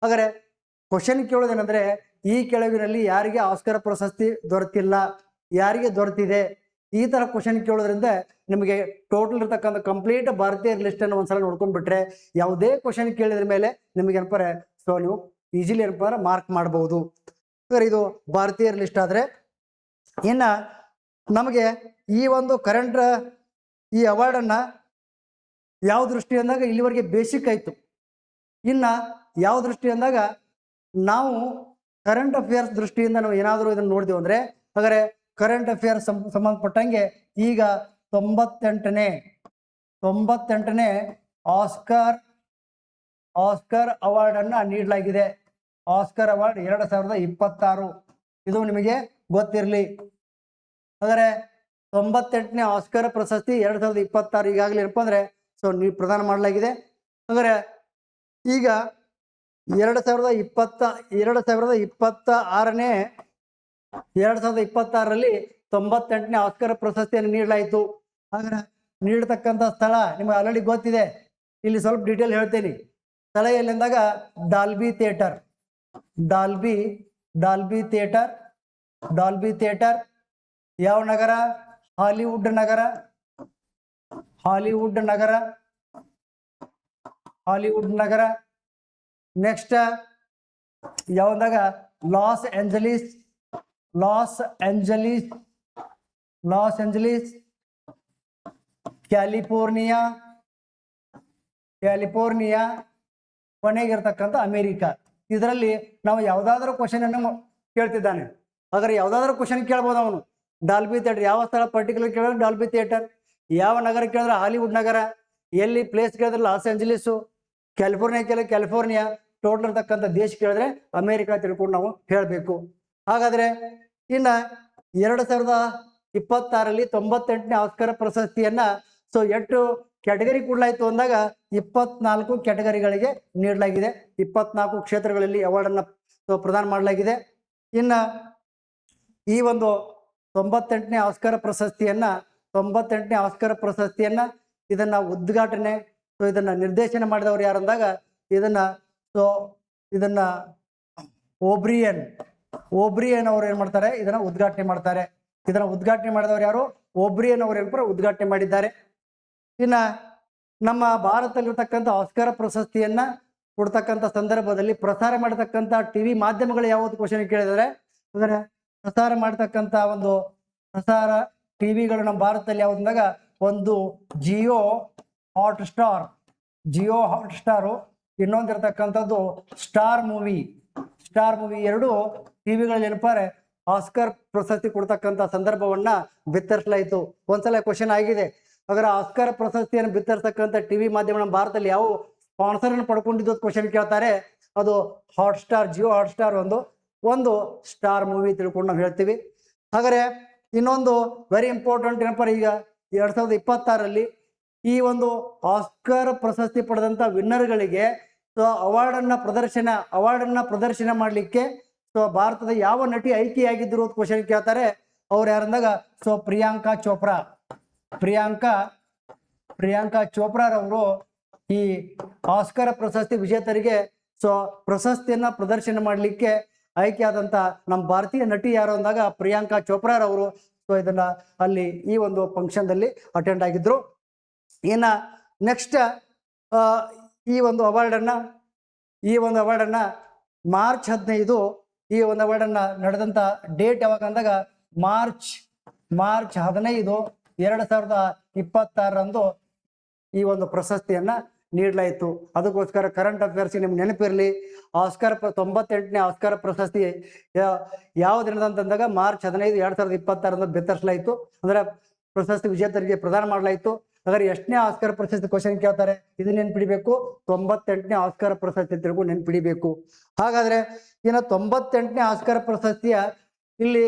ಹಾಗಾದ್ರೆ ಕ್ವಶನ್ ಕೇಳೋದೇನಂದ್ರೆ ಈ ಕೆಳಗಿನಲ್ಲಿ ಯಾರಿಗೆ ಆಸ್ಕರ್ ಪ್ರಶಸ್ತಿ ದೊರೆತಿಲ್ಲ, ಯಾರಿಗೆ ದೊರೆತಿದೆ, ಈ ತರ ಕ್ವಶನ್ ಕೇಳೋದ್ರಿಂದ ನಿಮಗೆ ಟೋಟಲ್ ಇರ್ತಕ್ಕಂಥ ಕಂಪ್ಲೀಟ್ ಭಾರತೀಯ ಲಿಸ್ಟ್ ಅನ್ನು ಒಂದ್ಸಲ ನೋಡ್ಕೊಂಡ್ಬಿಟ್ರೆ ಯಾವುದೇ ಕ್ವಶನ್ ಕೇಳಿದ್ರ ಮೇಲೆ ನಿಮಗೆ ಏನಪ್ಪಾರೆ ನೀವು ಈಸಿಲಿ ಏನಪ್ಪ ಮಾರ್ಕ್ ಮಾಡಬಹುದು. ಇದು ಭಾರತೀಯರ ಲಿಸ್ಟ್ ಆದ್ರೆ ಇನ್ನ ನಮಗೆ ಈ ಒಂದು ಕರೆಂಟ್ ಈ ಅವಾರ್ಡ್ ಅನ್ನ ಯಾವ ದೃಷ್ಟಿ ಅಂದಾಗ ಇಲ್ಲಿವರೆಗೆ ಬೇಸಿಕ್ ಆಯ್ತು. ಇನ್ನ ಯಾವ ದೃಷ್ಟಿ ಅಂದಾಗ ನಾವು ಕರೆಂಟ್ ಅಫೇರ್ಸ್ ದೃಷ್ಟಿಯಿಂದ ನಾವು ಏನಾದರೂ ಇದನ್ನ ನೋಡ್ತೀವಿ ಅಂದ್ರೆ ಹಾಗಾದ್ರೆ ಕರೆಂಟ್ ಅಫೇರ್ಸ್ ಸಂಬಂಧಪಟ್ಟಂಗೆ ಈಗ 98ನೇ ಆಸ್ಕರ್ ಅವಾರ್ಡ್ ಅನ್ನ ನೀಡಲಾಗಿದೆ. ಆಸ್ಕರ್ ಅವಾರ್ಡ್ 2026 ಇದು ನಿಮಗೆ ಗೊತ್ತಿರಲಿ. ಹಾಗಾದ್ರೆ 98ನೇ ಆಸ್ಕರ್ ಪ್ರಶಸ್ತಿ 2026 ಈಗಾಗಲೇ ಏನಪ್ಪ ಅಂದ್ರೆ ನೀವು ಪ್ರದಾನ ಮಾಡಲಾಗಿದೆ. ಹಾಗಾದ್ರೆ ಈಗ 2026ರಲ್ಲಿ 98ನೇ ಆಸ್ಕರ್ ಪ್ರಶಸ್ತಿಯನ್ನು ನೀಡಲಾಯಿತು. ಹಾಗಾದ್ರೆ ನೀಡತಕ್ಕಂಥ ಸ್ಥಳ ನಿಮಗೆ ಆಲ್ರೆಡಿ ಗೊತ್ತಿದೆ. ಇಲ್ಲಿ ಸ್ವಲ್ಪ ಡೀಟೇಲ್ ಹೇಳ್ತೇನೆ. ಸ್ಥಳ ಎಲ್ಲಿಂದಾಗ ಡಾಲ್ಬಿ ಥಿಯೇಟರ್ ಯಾವ ನಗರ? ಹಾಲಿವುಡ್ ನಗರ. ನೆಕ್ಸ್ಟ್ ಯಾವಂದಾಗ ಲಾಸ್ ಏಂಜಲೀಸ್ ಕ್ಯಾಲಿಫೋರ್ನಿಯಾ ಕೊನೆಗಿರ್ತಕ್ಕಂಥ ಅಮೇರಿಕಾ. ಇದರಲ್ಲಿ ನಾವು ಯಾವುದಾದ್ರೂ ಕ್ವಶನ್ ಅನ್ನು ಕೇಳ್ತಿದ್ದಾನೆ. ಹಾಗಾದ್ರೆ ಯಾವುದಾದ್ರೂ ಕ್ವಶನ್ ಕೇಳ್ಬೋದು ಅವನು. ಡಾಲ್ಬಿ ಥಿಯೇಟರ್ ಯಾವ ಸ್ಥಳ ಪರ್ಟಿಕ್ಯುಲರ್ ಕೇಳಿದ್ರೆ ಡಾಲ್ಬಿ ಥಿಯೇಟರ್, ಯಾವ ನಗರ ಕೇಳಿದ್ರೆ ಹಾಲಿವುಡ್ ನಗರ, ಎಲ್ಲಿ ಪ್ಲೇಸ್ ಕೇಳಿದ್ರೆ ಲಾಸ್ ಏಂಜಲೀಸು, ಕ್ಯಾಲಿಫೋರ್ನಿಯಾ ಕೇಳಿದ್ರೆ ಕ್ಯಾಲಿಫೋರ್ನಿಯಾ, ಟೋಟಲ್ ಇರ್ತಕ್ಕಂಥ ದೇಶ ಕೇಳಿದ್ರೆ ಅಮೇರಿಕಾ ತಿಳ್ಕೊಂಡು ನಾವು ಹೇಳಬೇಕು. ಹಾಗಾದ್ರೆ ಇನ್ನ 2026ರಲ್ಲಿ 98ನೇ ಆಸ್ಕರ್ ಪ್ರಶಸ್ತಿಯನ್ನ ಎಷ್ಟು ಕ್ಯಾಟಗರಿ ಕೊಡಲಾಯಿತು ಅಂದಾಗ 24 ಕ್ಯಾಟಗರಿಗಳಿಗೆ ನೀಡಲಾಗಿದೆ. 24 ಕ್ಷೇತ್ರಗಳಲ್ಲಿ ಅವಾರ್ಡ್ ಅನ್ನ ಪ್ರದಾನ ಮಾಡಲಾಗಿದೆ. ಇನ್ನ ಈ ಒಂದು 98ನೇ ಆಸ್ಕರ್ ಪ್ರಶಸ್ತಿಯನ್ನ ಇದನ್ನ ಉದ್ಘಾಟನೆ ಇದನ್ನ ನಿರ್ದೇಶನ ಮಾಡಿದವರು ಯಾರು ಅಂದಾಗ ಇದನ್ನ ಓಬ್ರಿಯನ್ ಅವರು ಏನ್ ಮಾಡ್ತಾರೆ, ಇದನ್ನ ಉದ್ಘಾಟನೆ ಮಾಡ್ತಾರೆ. ಇದನ್ನ ಉದ್ಘಾಟನೆ ಮಾಡಿದವರು ಯಾರು? ಓಬ್ರಿಯನ್ ಅವರು ಏನಪ್ಪ ಉದ್ಘಾಟನೆ ಮಾಡಿದ್ದಾರೆ. ಇನ್ನ ನಮ್ಮ ಭಾರತದಲ್ಲಿರ್ತಕ್ಕಂಥ ಆಸ್ಕರ್ ಪ್ರಶಸ್ತಿಯನ್ನ ಕೊಡ್ತಕ್ಕಂಥ ಸಂದರ್ಭದಲ್ಲಿ ಪ್ರಸಾರ ಮಾಡತಕ್ಕಂಥ ಟಿವಿ ಮಾಧ್ಯಮಗಳು ಯಾವುದು ಕ್ವಶನ್ ಕೇಳಿದರೆ ಅಂದ್ರೆ ಪ್ರಸಾರ ಮಾಡತಕ್ಕಂಥ ಒಂದು ಪ್ರಸಾರ ಟಿವಿಗಳು ನಮ್ಮ ಭಾರತದಲ್ಲಿ ಯಾವ್ದಂದಾಗ ಒಂದು ಜಿಯೋ ಹಾಟ್ಸ್ಟಾರು, ಇನ್ನೊಂದಿರ್ತಕ್ಕಂಥದ್ದು ಸ್ಟಾರ್ ಮೂವಿ. ಎರಡು ಟಿವಿಗಳಲ್ಲಿ ಏನಪ್ಪಾರೆ ಆಸ್ಕರ್ ಪ್ರಶಸ್ತಿ ಕೊಡ್ತಕ್ಕಂಥ ಸಂದರ್ಭವನ್ನ ಬಿತ್ತರಿಸಲಾಯಿತು. ಒಂದ್ಸಲ ಕ್ವಶನ್ ಆಗಿದೆ. ಹಾಗಾದ್ರೆ ಆಸ್ಕರ್ ಪ್ರಶಸ್ತಿಯನ್ನು ಬಿತ್ತರಿಸತಕ್ಕಂಥ ಟಿವಿ ಮಾಧ್ಯಮ ನಮ್ಮ ಭಾರತದಲ್ಲಿ ಯಾವ ಸ್ಪಾನ್ಸರ್ ಅನ್ನು ಪಡ್ಕೊಂಡಿದ್ದು ಕ್ವಶನ್ ಕೇಳ್ತಾರೆ. ಅದು ಜಿಯೋ ಹಾಟ್ಸ್ಟಾರ್ ಒಂದು ಸ್ಟಾರ್ ಮೂವಿ ತಿಳ್ಕೊಂಡು ನಾವು ಹೇಳ್ತೀವಿ. ಹಾಗಾದ್ರೆ ಇನ್ನೊಂದು ವೆರಿ ಇಂಪಾರ್ಟೆಂಟ್ ಏನಪ್ಪ, ಈಗ 2026ರಲ್ಲಿ ಈ ಒಂದು ಆಸ್ಕರ್ ಪ್ರಶಸ್ತಿ ಪಡೆದಂತ ವಿನ್ನರ್ಗಳಿಗೆ ಅವಾರ್ಡನ್ನ ಪ್ರದರ್ಶನ ಮಾಡಲಿಕ್ಕೆ ಭಾರತದ ಯಾವ ನಟಿ ಆಯ್ಕೆಯಾಗಿದ್ರು ಅಂತ ಕ್ವಶನ್ ಕೇಳ್ತಾರೆ. ಅವ್ರು ಯಾರಂದಾಗ ಪ್ರಿಯಾಂಕಾ ಚೋಪ್ರಾರವರು ಈ ಆಸ್ಕರ್ ಪ್ರಶಸ್ತಿ ವಿಜೇತರಿಗೆ ಪ್ರಶಸ್ತಿಯನ್ನ ಪ್ರದರ್ಶನ ಮಾಡಲಿಕ್ಕೆ ಆಯ್ಕೆ ಆದಂತ ನಮ್ಮ ಭಾರತೀಯ ನಟಿ ಯಾರು ಅಂದಾಗ ಪ್ರಿಯಾಂಕಾ ಚೋಪ್ರಾರವರು ಇದನ್ನ ಅಲ್ಲಿ ಈ ಒಂದು ಫಂಕ್ಷನ್ ದಲ್ಲಿ ಅಟೆಂಡ್ ಆಗಿದ್ರು. ಇನ್ನ ನೆಕ್ಸ್ಟ್ ಈ ಒಂದು ಅವಾರ್ಡನ್ನ ಮಾರ್ಚ್ 15 ಈ ಒಂದು ಅವಾರ್ಡನ್ನ ನಡೆದಂತ ಡೇಟ್ ಯಾವಾಗ ಅಂದಾಗ ಮಾರ್ಚ್ 15 2026 ಈ ಒಂದು ಪ್ರಶಸ್ತಿಯನ್ನ ನೀಡಲಾಯಿತು. ಅದಕ್ಕೋಸ್ಕರ ಕರೆಂಟ್ ಅಫೇರ್ಸ್ ನಿಮ್ಗೆ ನೆನಪಿರಲಿ, ಆಸ್ಕರ್ 98ನೇ ಆಸ್ಕರ್ ಪ್ರಶಸ್ತಿ ಯಾವ ದಿನದಂತಂದಾಗ ಮಾರ್ಚ್ 15, 2026 ಬಿತ್ತರಿಸಲಾಯಿತು. ಅಂದ್ರೆ ಪ್ರಶಸ್ತಿ ವಿಜೇತರಿಗೆ ಪ್ರದಾನ ಮಾಡಲಾಯಿತು. ಹಾಗಾದ್ರೆ ಎಷ್ಟನೇ ಆಸ್ಕರ್ ಪ್ರಶಸ್ತಿ ಕ್ವಶನ್ ಕೇಳ್ತಾರೆ, ಇದು ನೆನ್ಪಿಡಿಬೇಕು. 98ನೇ ಆಸ್ಕರ್ ಪ್ರಶಸ್ತಿ ತಿಳ್ಕೊಂಡು ನೆನ್ಪಿಡಿಬೇಕು. ಹಾಗಾದ್ರೆ ಇನ್ನು 98ನೇ ಆಸ್ಕರ್ ಪ್ರಶಸ್ತಿಯ ಇಲ್ಲಿ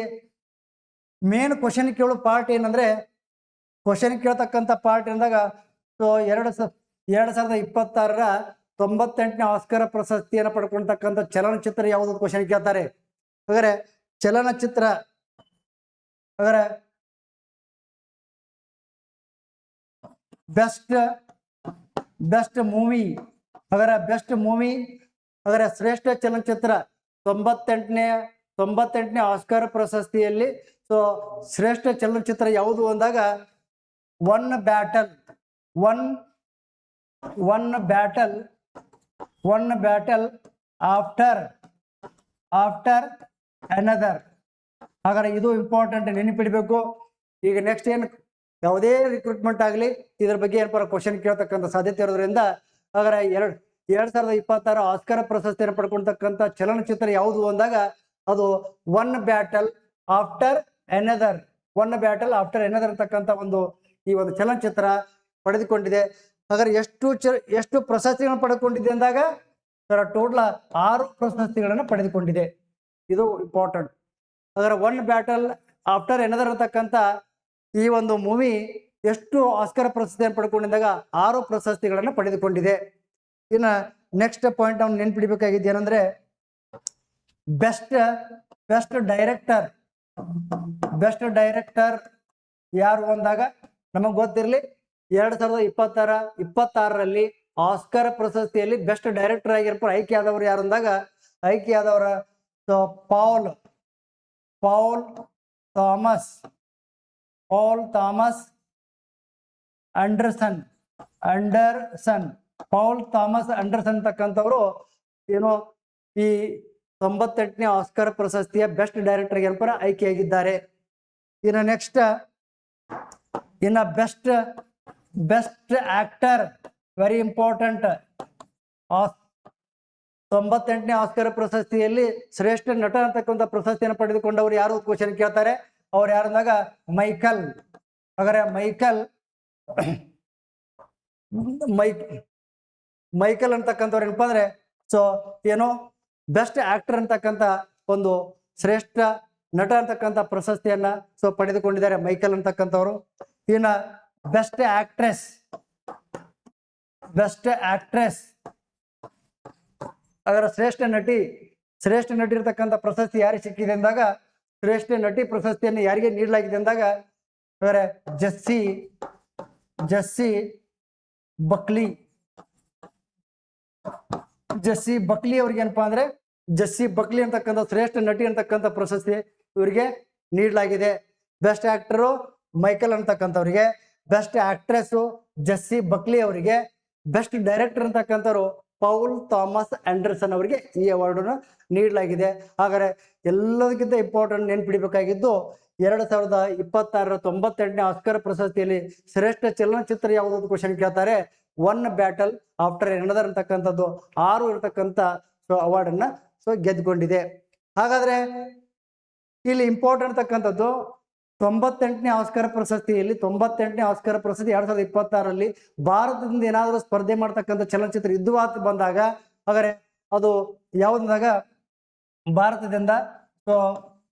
ಮೇನ್ ಕ್ವಶನ್ ಕೇಳೋ ಪಾರ್ಟ್ ಏನಂದ್ರೆ, ಕ್ವಶನ್ ಕೇಳ್ತಕ್ಕಂಥ ಪಾರ್ಟ್ ಎಂದಾಗ ಸೊ 2026ರ 98ನೇ ಆಸ್ಕರ್ ಪ್ರಶಸ್ತಿಯನ್ನು ಪಡ್ಕೊಳ್ತಕ್ಕಂಥ ಚಲನಚಿತ್ರ ಯಾವುದು ಕ್ವಶನ್ ಕೇಳ್ತಾರೆ. ಹಾಗಾದ್ರೆ ಚಲನಚಿತ್ರ ಹಾಗಾದ್ರೆ ಬೆಸ್ಟ್ ಮೂವಿ ಹಾಗಾದ್ರೆ ಬೆಸ್ಟ್ ಮೂವಿ ಹಾಗಾದ್ರೆ ಶ್ರೇಷ್ಠ ಚಲನಚಿತ್ರ 98ನೇ ಆಸ್ಕರ್ ಪ್ರಶಸ್ತಿಯಲ್ಲಿ ಸೊ ಶ್ರೇಷ್ಠ ಚಲನಚಿತ್ರ ಯಾವುದು ಅಂದಾಗ ಒನ್ ಬ್ಯಾಟಲ್ ಆಫ್ಟರ್ ಅನದರ್. ಹಾಗಾದ್ರೆ ಇದು ಇಂಪಾರ್ಟೆಂಟ್, ನೆನಪಿಡಬೇಕು. ಈಗ ನೆಕ್ಸ್ಟ್ ಏನು ಯಾವುದೇ ರಿಕ್ರೂಟ್ಮೆಂಟ್ ಆಗಲಿ ಇದ್ರ ಬಗ್ಗೆ ಏನಪ್ಪ ಕ್ವಶನ್ ಕೇಳ್ತಕ್ಕಂಥ ಸಾಧ್ಯತೆ ಇರೋದ್ರಿಂದ ಹಾಗಾದ್ರೆ 2026 ಆಸ್ಕರ್ ಪ್ರಶಸ್ತಿಯನ್ನು ಪಡ್ಕೊಳ್ತಕ್ಕಂಥ ಚಲನಚಿತ್ರ ಯಾವುದು ಅಂದಾಗ ಅದು ಒನ್ ಬ್ಯಾಟಲ್ ಆಫ್ಟರ್ ಅನದರ್ ಅಂತಕ್ಕಂಥ ಈ ಒಂದು ಚಲನಚಿತ್ರ ಪಡೆದುಕೊಂಡಿದೆ. ಹಾಗಾದ್ರೆ ಎಷ್ಟು ಪ್ರಶಸ್ತಿಗಳನ್ನು ಪಡೆದುಕೊಂಡಿದೆ ಅಂದಾಗ ಟೋಟಲ್ 6 ಪ್ರಶಸ್ತಿಗಳನ್ನು ಪಡೆದುಕೊಂಡಿದೆ. ಇದು ಇಂಪಾರ್ಟೆಂಟ್. ಹಾಗಾದ್ರೆ ಒನ್ ಬ್ಯಾಟಲ್ ಆಫ್ಟರ್ ಅನದರ್ ಅಂತಕ್ಕಂಥ ಈ ಒಂದು ಮೂವಿ ಎಷ್ಟು ಆಸ್ಕರ್ ಪ್ರಶಸ್ತಿಯನ್ನು ಪಡ್ಕೊಂಡಿದ್ದಾಗ 6 ಪ್ರಶಸ್ತಿಗಳನ್ನು ಪಡೆದುಕೊಂಡಿದೆ. ಇನ್ನು ನೆಕ್ಸ್ಟ್ ಪಾಯಿಂಟ್ ನಾವು ನೆನ್ಪಿಡ್ಬೇಕಾಗಿದ್ದು ಏನಂದ್ರೆ ಬೆಸ್ಟ್ ಡೈರೆಕ್ಟರ್ ಯಾರು ಅಂದಾಗ ನಮಗೆ ಗೊತ್ತಿರಲಿ 2026ರಲ್ಲಿ ಆಸ್ಕರ್ ಪ್ರಶಸ್ತಿಯಲ್ಲಿ ಬೆಸ್ಟ್ ಡೈರೆಕ್ಟರ್ ಆಗಿರ್ಪ ಆಯ್ಕೆಯಾದವರು ಯಾರು ಅಂದಾಗ ಆಯ್ಕೆಯಾದವರ ಪೌಲ್ ಥಾಮಸ್ ಅಂಡರ್ಸನ್ ಅಂತಕ್ಕಂಥವ್ರು ಏನು ಈ 98ನೇ ಆಸ್ಕರ್ ಪ್ರಶಸ್ತಿಯ ಬೆಸ್ಟ್ ಡೈರೆಕ್ಟರ್ ಏನಪ್ಪ ಆಯ್ಕೆಯಾಗಿದ್ದಾರೆ. ಇನ್ನು next best actor very important. 98ನೇ ಆಸ್ಕರ್ ಪ್ರಶಸ್ತಿಯಲ್ಲಿ ಶ್ರೇಷ್ಠ ನಟ ಅಂತಕ್ಕಂಥ ಪ್ರಶಸ್ತಿಯನ್ನು ಪಡೆದುಕೊಂಡವರು ಯಾರು ಕ್ವಶನ್ ಕೇಳ್ತಾರೆ. ಅವ್ರು ಯಾರಂದಾಗ ಮೈಕಲ್. ಹಾಗಾದ್ರೆ ಮೈಕಲ್ ಅಂತಕ್ಕಂಥವ್ರು ಏನಪ್ಪಾ ಅಂದ್ರೆ ಸೊ ಏನು ಬೆಸ್ಟ್ ಆಕ್ಟರ್ ಅಂತಕ್ಕಂಥ ಒಂದು ಶ್ರೇಷ್ಠ ನಟ ಅಂತಕ್ಕಂಥ ಪ್ರಶಸ್ತಿಯನ್ನ ಸೊ ಪಡೆದುಕೊಂಡಿದ್ದಾರೆ ಮೈಕಲ್ ಅಂತಕ್ಕಂಥವ್ರು. ಇನ್ನ ಬೆಸ್ಟ್ ಆಕ್ಟ್ರೆಸ್ ಅದರ ಶ್ರೇಷ್ಠ ನಟಿ ಇರತಕ್ಕಂಥ ಪ್ರಶಸ್ತಿ ಯಾರಿಗೆ ಸಿಕ್ಕಿದೆ ಅಂದಾಗ ಶ್ರೇಷ್ಠ ನಟಿ ಪ್ರಶಸ್ತಿಯನ್ನು ಯಾರಿಗೆ ನೀಡಲಾಗಿದೆ ಅಂದಾಗ ಜಸ್ಸಿ ಬಕ್ಲಿ ಅವ್ರಿಗೆ ಏನಪ್ಪಾ ಅಂದ್ರೆ ಜಸ್ಸಿ ಬಕ್ಲಿ ಅಂತಕ್ಕಂಥ ಶ್ರೇಷ್ಠ ನಟಿ ಅಂತಕ್ಕಂಥ ಪ್ರಶಸ್ತಿ ಇವರಿಗೆ ನೀಡಲಾಗಿದೆ. ಬೆಸ್ಟ್ ಆಕ್ಟರು ಮೈಕಲ್ ಅಂತಕ್ಕಂಥವ್ರಿಗೆ, ಬೆಸ್ಟ್ ಆಕ್ಟ್ರೆಸ್ ಜಸ್ಸಿ ಬಕ್ಲಿ ಅವರಿಗೆ, ಬೆಸ್ಟ್ ಡೈರೆಕ್ಟರ್ ಅಂತಕ್ಕಂಥವ್ರು ಪೌಲ್ ಥಾಮಸ್ ಆಂಡರ್ಸನ್ ಅವರಿಗೆ ಈ ಅವಾರ್ಡನ್ನು ನೀಡಲಾಗಿದೆ. ಹಾಗಾದ್ರೆ ಎಲ್ಲದಕ್ಕಿಂತ ಇಂಪಾರ್ಟೆಂಟ್ ನೆನ್ಪಿಡಬೇಕಾಗಿದ್ದು 2026ರ 98ನೇ ಆಸ್ಕರ್ ಪ್ರಶಸ್ತಿಯಲ್ಲಿ ಶ್ರೇಷ್ಠ ಚಲನಚಿತ್ರ ಯಾವುದು ಕ್ವಶನ್ ಕೇಳ್ತಾರೆ. ಒನ್ ಬ್ಯಾಟಲ್ ಆಫ್ಟರ್ ಅನದರ್ ಅಂತಕ್ಕಂಥದ್ದು 6 ಇರತಕ್ಕಂಥ ಅವಾರ್ಡನ್ನ ಗೆದ್ದುಕೊಂಡಿದೆ. ಹಾಗಾದ್ರೆ ಇಲ್ಲಿ ಇಂಪಾರ್ಟೆಂಟ್ ಅಂತಕ್ಕಂಥದ್ದು 98ನೇ ಆಸ್ಕರ್ ಪ್ರಶಸ್ತಿಯಲ್ಲಿ 98ನೇ ಆಸ್ಕರ್ ಪ್ರಶಸ್ತಿ 2026ರಲ್ಲಿ ಭಾರತದಿಂದ ಏನಾದರೂ ಸ್ಪರ್ಧೆ ಮಾಡ್ತಕ್ಕಂಥ ಚಲನಚಿತ್ರ ಇದ್ದು ಬಂದಾಗ ಹಾಗಾದ್ರೆ ಅದು ಯಾವುದಂದಾಗ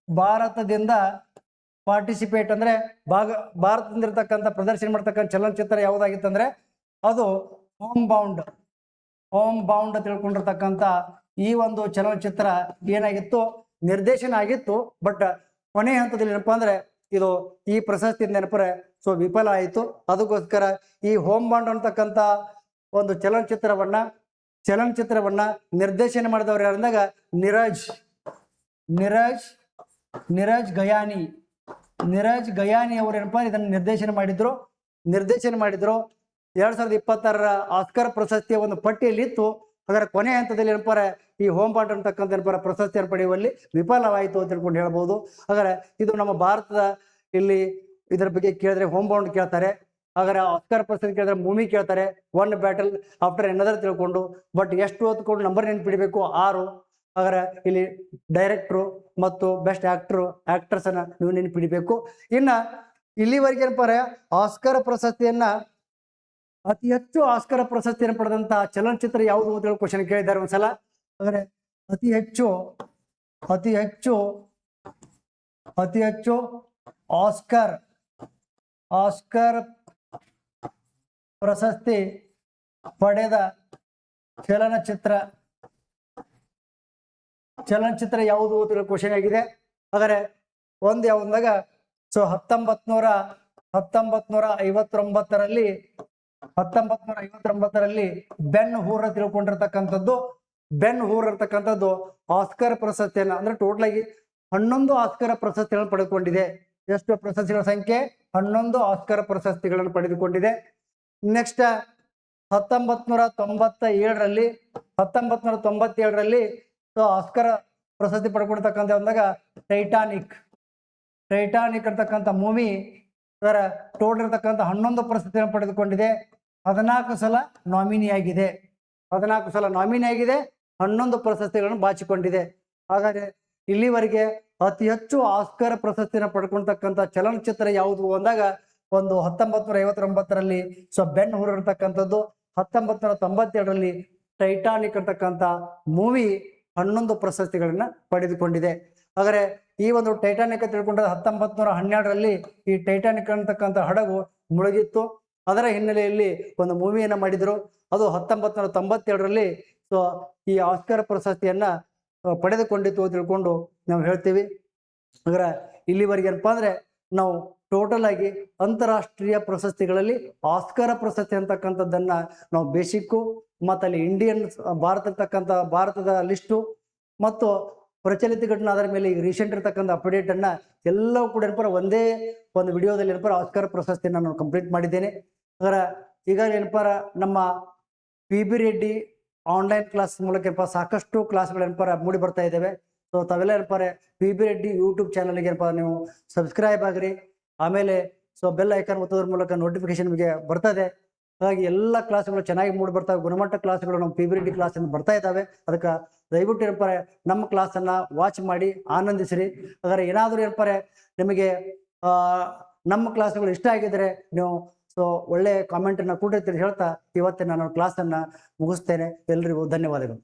ಭಾರತದಿಂದ ಪಾರ್ಟಿಸಿಪೇಟ್ ಅಂದ್ರೆ ಭಾರತದಿಂದ ಇರ್ತಕ್ಕಂಥ ಪ್ರದರ್ಶನ ಮಾಡ್ತಕ್ಕಂಥ ಚಲನಚಿತ್ರ ಯಾವುದಾಗಿತ್ತಂದ್ರೆ ಅದು ಹೋಮ್ ಬೌಂಡ್ ತಿಳ್ಕೊಂಡಿರ್ತಕ್ಕಂಥ ಈ ಒಂದು ಚಲನಚಿತ್ರ ಏನಾಗಿತ್ತು, ನಿರ್ದೇಶನ ಆಗಿತ್ತು. ಬಟ್ ಕೊನೆ ಹಂತದಲ್ಲಿ ಏನಪ್ಪಾ ಅಂದ್ರೆ ಇದು ಈ ಪ್ರಶಸ್ತಿಯಿಂದ ಏನಪ್ಪ ವಿಫಲ ಆಯಿತು. ಅದಕ್ಕೋಸ್ಕರ ಈ ಹೋಮ್ ಬೌಂಡ್ ಅಂತಕ್ಕಂಥ ಒಂದು ಚಲನಚಿತ್ರವನ್ನ ನಿರ್ದೇಶನ ಮಾಡಿದವರು ಯಾರಂದಾಗ ನೀರಜ್ ಗಯಾನಿ ಅವರು ಏನಪ್ಪಾ ಇದನ್ನು ನಿರ್ದೇಶನ ಮಾಡಿದ್ರು 2026ರ ಆಸ್ಕರ್ ಪ್ರಶಸ್ತಿಯ ಒಂದು ಪಟ್ಟಿಯಲ್ಲಿ ಇತ್ತು. ಹಾಗಾದ್ರೆ ಕೊನೆ ಹಂತದಲ್ಲಿ ಏನಪ್ಪ ಈ ಹೋಮ್ ಬೌಂಡ್ ಅಂತಕ್ಕಂಥ ಪ್ರಶಸ್ತಿಯನ್ನು ಪಡೆಯುವಲ್ಲಿ ವಿಫಲವಾಯಿತು ಅಂತ ತಿಳ್ಕೊಂಡು ಹೇಳ್ಬೋದು. ಹಾಗಾದ್ರೆ ಇದು ನಮ್ಮ ಭಾರತದ ಇಲ್ಲಿ ಇದರ ಬಗ್ಗೆ ಕೇಳಿದ್ರೆ ಹೋಮ್ ಬೌಂಡ್ ಕೇಳ್ತಾರೆ. ಹಾಗಾದ್ರೆ ಆಸ್ಕರ್ ಪ್ರಶಸ್ತಿ ಕೇಳಿದ್ರೆ ಮೂವಿ ಕೇಳ್ತಾರೆ, ಒನ್ ಬ್ಯಾಟಲ್ ಆಫ್ಟರ್ ಎನದರ್ ತಿಳ್ಕೊಂಡು, ಬಟ್ ಎಷ್ಟು ಹೊತ್ಕೊಂಡು ನಂಬರ್ ನೆನ್ಪಿಡಬೇಕು 6. ಹಾಗಾದ್ರೆ ಇಲ್ಲಿ ಡೈರೆಕ್ಟ್ರು ಮತ್ತು ಬೆಸ್ಟ್ ಆಕ್ಟರ್ಸ್ ಅನ್ನ ನೀವು ನೆನ್ಪಿಡಬೇಕು. ಇನ್ನ ಇಲ್ಲಿವರೆಗೆ ಏನಪ್ಪ ಆಸ್ಕರ್ ಪ್ರಶಸ್ತಿಯನ್ನ ಅತಿ ಹೆಚ್ಚು ಆಸ್ಕರ್ ಪ್ರಶಸ್ತಿಯನ್ನು ಪಡೆದಂತಹ ಚಲನಚಿತ್ರ ಯಾವುದು ಅಂತ ಹೇಳಿ ಕ್ವಶನ್ ಕೇಳಿದ್ದಾರೆ ಒಂದ್ಸಲ. ಹಾಗಾದ್ರೆ ಅತಿ ಹೆಚ್ಚು ಆಸ್ಕರ್ ಪ್ರಶಸ್ತಿ ಪಡೆದ ಚಲನಚಿತ್ರ ಯಾವುದು ಅಂತ ಕ್ವಶನ್ ಆಗಿದೆ. ಹಾಗಾದ್ರೆ ಒಂದು ಯಾವ್ದಾಗ ಸೊ 1959ರಲ್ಲಿ ಬೆನ್ ಹೂರ್ ತಿಳ್ಕೊಂಡಿರ್ತಕ್ಕಂಥದ್ದು ಆಸ್ಕರ್ ಪ್ರಶಸ್ತಿಯನ್ನ ಅಂದ್ರೆ ಟೋಟಲ್ ಆಗಿ 11 ಆಸ್ಕರ್ ಪ್ರಶಸ್ತಿಗಳನ್ನು ಪಡೆದುಕೊಂಡಿದೆ. ಎಷ್ಟು ಪ್ರಶಸ್ತಿಗಳ ಸಂಖ್ಯೆ? 11 ಆಸ್ಕರ್ ಪ್ರಶಸ್ತಿಗಳನ್ನು ಪಡೆದುಕೊಂಡಿದೆ. ನೆಕ್ಸ್ಟ್ 1997ರಲ್ಲಿ ಸೊ ಆಸ್ಕರ್ ಪ್ರಶಸ್ತಿ ಪಡ್ಕೊಳ್ತಕ್ಕಂಥ ಒಂದಾಗ ಟೈಟಾನಿಕ್ ಅಂತಕ್ಕಂಥ ಮೂವಿ ಅದರ ಟೋಟಲ್ ಇರ್ತಕ್ಕಂಥ 11 ಪ್ರಶಸ್ತಿಯನ್ನು ಪಡೆದುಕೊಂಡಿದೆ. 14 ಸಲ ನಾಮಿನಿ ಆಗಿದೆ, 11 ಪ್ರಶಸ್ತಿಗಳನ್ನು ಬಾಚಿಕೊಂಡಿದೆ. ಹಾಗಾದ್ರೆ ಇಲ್ಲಿವರೆಗೆ ಅತಿ ಹೆಚ್ಚು ಆಸ್ಕರ್ ಪ್ರಶಸ್ತಿಯನ್ನು ಪಡ್ಕೊಳ್ತಕ್ಕಂಥ ಚಲನಚಿತ್ರ ಯಾವುದು ಅಂದಾಗ ಒಂದು 1959ರಲ್ಲಿ ಸೊ ಬೆನ್ ಹೂರ್ ಇರ್ತಕ್ಕಂಥದ್ದು, 1997ರಲ್ಲಿ ಟೈಟಾನಿಕ್ ಅಂತಕ್ಕಂಥ ಮೂವಿ 11 ಪ್ರಶಸ್ತಿಗಳನ್ನ ಪಡೆದುಕೊಂಡಿದೆ. ಹಾಗಾದ್ರೆ ಈ ಒಂದು ಟೈಟಾನಿಕ್ ತಿಳ್ಕೊಂಡ್ರೆ 1912ರಲ್ಲಿ ಈ ಟೈಟಾನಿಕ್ ಅಂತಕ್ಕಂಥ ಹಡಗು ಮುಳುಗಿತ್ತು. ಅದರ ಹಿನ್ನೆಲೆಯಲ್ಲಿ ಒಂದು ಮೂವಿಯನ್ನ ಮಾಡಿದ್ರು. ಅದು 1997ರಲ್ಲಿ ಸೊ ಈ ಆಸ್ಕರ್ ಪ್ರಶಸ್ತಿಯನ್ನ ಪಡೆದುಕೊಂಡಿತ್ತು ತಿಳ್ಕೊಂಡು ನಾವು ಹೇಳ್ತೀವಿ. ಹಾಗಾದ್ರೆ ಇಲ್ಲಿವರೆಗೆ ಏನಪ್ಪಾ ಅಂದ್ರೆ ನಾವು ಟೋಟಲ್ ಆಗಿ ಅಂತಾರಾಷ್ಟ್ರೀಯ ಪ್ರಶಸ್ತಿಗಳಲ್ಲಿ ಆಸ್ಕರ್ ಪ್ರಶಸ್ತಿ ಅಂತಕ್ಕಂಥದ್ದನ್ನ ನಾವು ಬೇಸಿಕ್ಕು ಮತ್ತು ಅಲ್ಲಿ ಇಂಡಿಯನ್ ಭಾರತದ ಲಿಸ್ಟು ಮತ್ತು ಪ್ರಚಲಿತ ಘಟನೆ ಅದರ ಮೇಲೆ ಈಗ ರೀಸೆಂಟ್ ಇರ್ತಕ್ಕಂಥ ಅಪ್ಡೇಟ್ ಅನ್ನ ಎಲ್ಲವೂ ಕೂಡ ಏನಪ್ಪ ಒಂದೇ ಒಂದು ವಿಡಿಯೋದಲ್ಲಿ ಏನಪ್ಪ ಆಸ್ಕರ್ ಪ್ರಶಸ್ತಿಯನ್ನು ನಾನು ಕಂಪ್ಲೀಟ್ ಮಾಡಿದ್ದೇನೆ. ಅದರ ಈಗ ಏನಪ್ಪ ನಮ್ಮ PB ರೆಡ್ಡಿ ಆನ್ಲೈನ್ ಕ್ಲಾಸ್ ಮೂಲಕ ಏನಪ್ಪ ಸಾಕಷ್ಟು ಕ್ಲಾಸ್ಗಳು ಏನಪ್ಪ ಮೂಡಿ ಬರ್ತಾ ಇದ್ದಾವೆ. ಸೊ ತಾವೆಲ್ಲ ಏನಪ್ಪ PB ರೆಡ್ಡಿ ಯೂಟ್ಯೂಬ್ ಚಾನಲ್ಗೆ ಏನಪ್ಪ ನೀವು ಸಬ್ಸ್ಕ್ರೈಬ್ ಆಗ್ರಿ. ಆಮೇಲೆ ಸೊ ಬೆಲ್ ಐಕಾನ್ ಒತ್ತೋದ್ರ ಮೂಲಕ ನೋಟಿಫಿಕೇಶನ್ ನಿಮಗೆ ಬರ್ತದೆ. ಹಾಗಾಗಿ ಎಲ್ಲ ಕ್ಲಾಸ್ಗಳು ಚೆನ್ನಾಗಿ ಮೂಡಿ ಬರ್ತಾವೆ. ಗುಣಮಟ್ಟ ಕ್ಲಾಸ್ಗಳು ನಮ್ಮ PB ರೆಡ್ಡಿ ಕ್ಲಾಸ್ ಬರ್ತಾ ಇದ್ದಾವೆ. ಅದಕ್ಕೆ ದಯವಿಟ್ಟು ಏನಪ್ಪ ನಮ್ಮ ಕ್ಲಾಸನ್ನು ವಾಚ್ ಮಾಡಿ ಆನಂದಿಸ್ರಿ. ಹಾಗಾದ್ರೆ ಏನಾದರೂ ಏನಪ್ಪ ನಿಮಗೆ ನಮ್ಮ ಕ್ಲಾಸ್ಗಳು ಇಷ್ಟ ಆಗಿದ್ರೆ ನೀವು ಸೊ ಒಳ್ಳೆ ಕಾಮೆಂಟನ್ನು ಕೊಟ್ಟಿರ್ತೀರಿ ಹೇಳ್ತಾ ಇವತ್ತಿನ ನಾನು ಕ್ಲಾಸನ್ನು ಮುಗಿಸ್ತೇನೆ. ಎಲ್ರಿಗೂ ಧನ್ಯವಾದಗಳು.